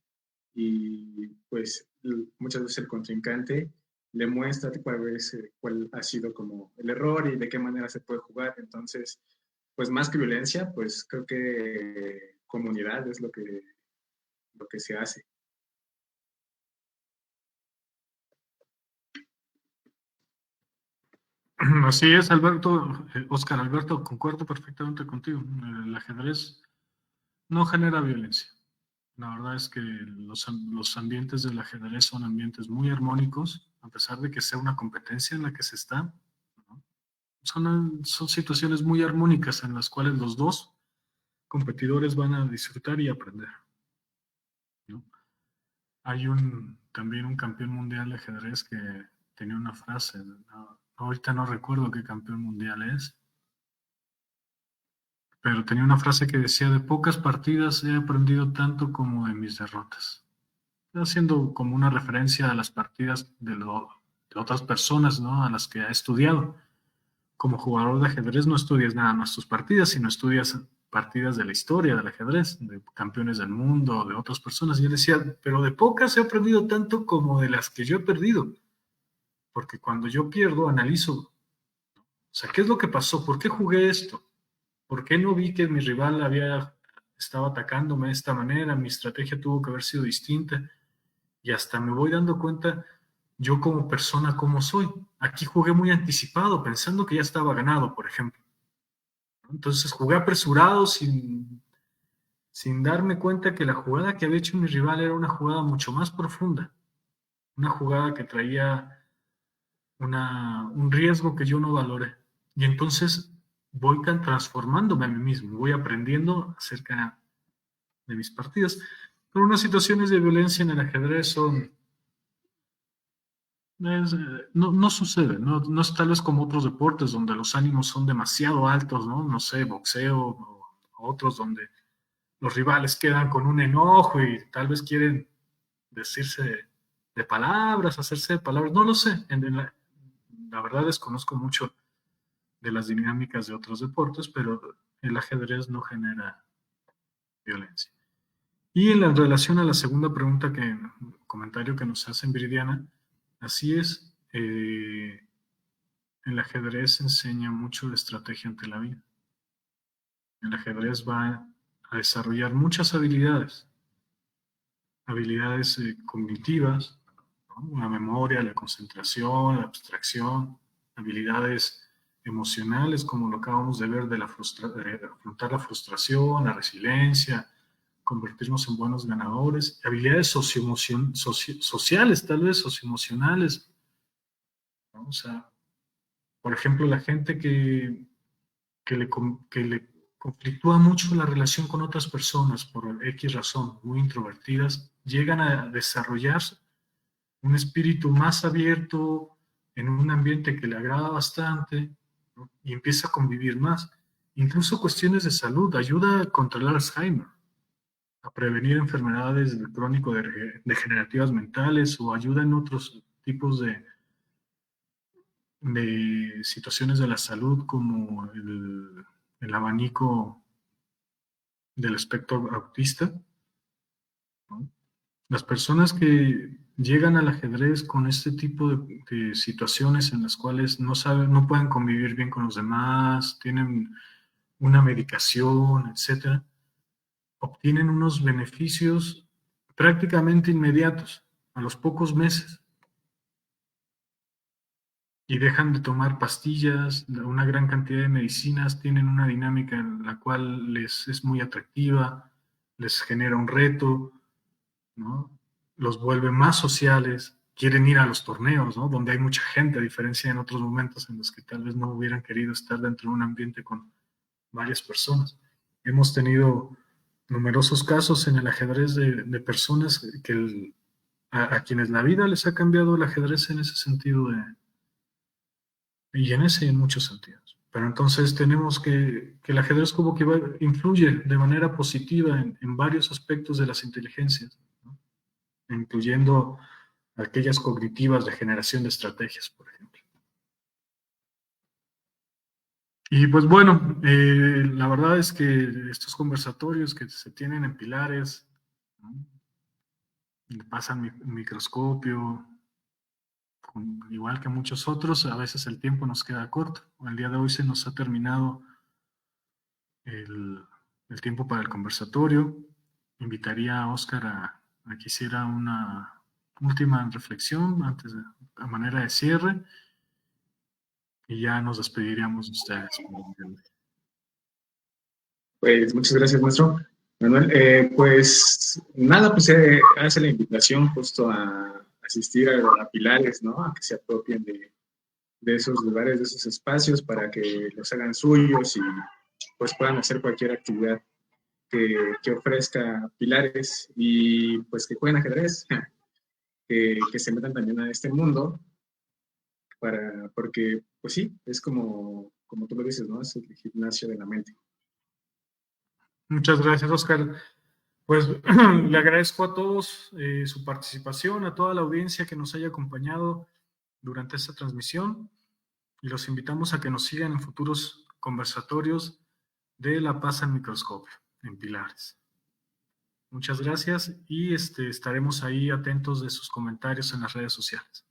y pues muchas veces el contrincante le muestra cuál ha sido como el error y de qué manera se puede jugar. Entonces, pues más que violencia, pues creo que comunidad es lo que se hace. Así es, Alberto, Oscar Alberto, concuerdo perfectamente contigo. El ajedrez no genera violencia. La verdad es que los ambientes del ajedrez son ambientes muy armónicos, a pesar de que sea una competencia en la que se está, ¿no? Son situaciones muy armónicas en las cuales los dos competidores van a disfrutar y aprender, ¿no? Hay también un campeón mundial de ajedrez que tenía una frase, ¿no? Ahorita no recuerdo qué campeón mundial es, pero tenía una frase que decía: de pocas partidas he aprendido tanto como de mis derrotas. Haciendo como una referencia a las partidas de otras personas, ¿no? A las que ha estudiado. Como jugador de ajedrez no estudias nada más tus partidas, sino estudias partidas de la historia del ajedrez, de campeones del mundo, de otras personas. Y él decía, pero de pocas he aprendido tanto como de las que yo he perdido. Porque cuando yo pierdo, analizo, o sea, ¿qué es lo que pasó? ¿Por qué jugué esto? ¿Por qué no vi que mi rival estaba atacándome de esta manera? Mi estrategia tuvo que haber sido distinta. Y hasta me voy dando cuenta yo como persona cómo soy. Aquí jugué muy anticipado, pensando que ya estaba ganado, por ejemplo. Entonces jugué apresurado sin darme cuenta que la jugada que había hecho mi rival era una jugada mucho más profunda. Una jugada que traía un riesgo que yo no valoré. Y entonces voy transformándome a mí mismo, voy aprendiendo acerca de mis partidas. Pero unas situaciones de violencia en el ajedrez son... no sucede, no es tal vez como otros deportes donde los ánimos son demasiado altos, ¿no? No sé, boxeo o otros donde los rivales quedan con un enojo y tal vez quieren decirse de palabras, hacerse de palabras, no lo sé. La verdad desconozco mucho de las dinámicas de otros deportes, pero el ajedrez no genera violencia. Y en la relación a la segunda pregunta, comentario que nos hace Viridiana, así es, el ajedrez enseña mucho de estrategia ante la vida. El ajedrez va a desarrollar muchas habilidades cognitivas, ¿no? La memoria, la concentración, la abstracción, habilidades emocionales, como lo acabamos de ver, de afrontar la frustración, la resiliencia, convertirnos en buenos ganadores, habilidades sociales, tal vez socioemocionales, ¿no? O sea, por ejemplo, la gente que le conflictúa mucho la relación con otras personas por X razón, muy introvertidas, llegan a desarrollar un espíritu más abierto en un ambiente que le agrada bastante, ¿no? Y empieza a convivir más. Incluso cuestiones de salud, ayuda a controlar Alzheimer, a prevenir enfermedades crónico-degenerativas mentales, o ayuda en otros tipos de situaciones de la salud, como el abanico del espectro autista, ¿no? Las personas que llegan al ajedrez con este tipo de situaciones en las cuales no pueden convivir bien con los demás, tienen una medicación, etcétera, obtienen unos beneficios prácticamente inmediatos, a los pocos meses, y dejan de tomar pastillas, una gran cantidad de medicinas, tienen una dinámica en la cual les es muy atractiva, les genera un reto, ¿no? Los vuelve más sociales, quieren ir a los torneos, ¿no? Donde hay mucha gente, a diferencia en otros momentos en los que tal vez no hubieran querido estar dentro de un ambiente con varias personas. Hemos tenido numerosos casos en el ajedrez de personas a quienes la vida les ha cambiado el ajedrez en ese sentido, y en ese y en muchos sentidos. Pero entonces tenemos que el ajedrez como que influye de manera positiva en varios aspectos de las inteligencias, ¿no? Incluyendo aquellas cognitivas de generación de estrategias, por ejemplo. Y pues bueno, la verdad es que estos conversatorios que se tienen en Pilares, ¿no? Pasan microscopio, igual que muchos otros, a veces el tiempo nos queda corto. El día de hoy se nos ha terminado el tiempo para el conversatorio. Invitaría a Óscar a que hiciera una última reflexión a manera de cierre, y ya nos despediríamos de ustedes. Pues muchas gracias, maestro Manuel. Pues nada, pues hace la invitación justo a asistir a Pilares, ¿no? A que se apropien de esos lugares, de esos espacios, para que los hagan suyos y pues puedan hacer cualquier actividad que ofrezca Pilares, y pues que jueguen ajedrez, que se metan también a este mundo, porque pues sí, es como tú lo dices, ¿no? Es el gimnasio de la mente. Muchas gracias, Oscar. Pues le agradezco a todos su participación, a toda la audiencia que nos haya acompañado durante esta transmisión y los invitamos a que nos sigan en futuros conversatorios de La Paz al Microscopio en Pilares. Muchas gracias y estaremos ahí atentos de sus comentarios en las redes sociales.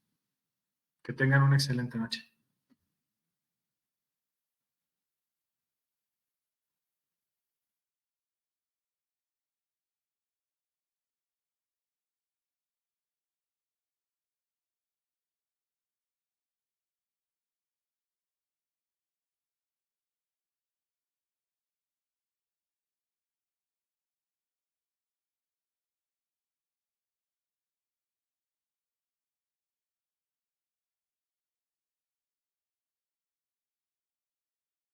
Que tengan una excelente noche.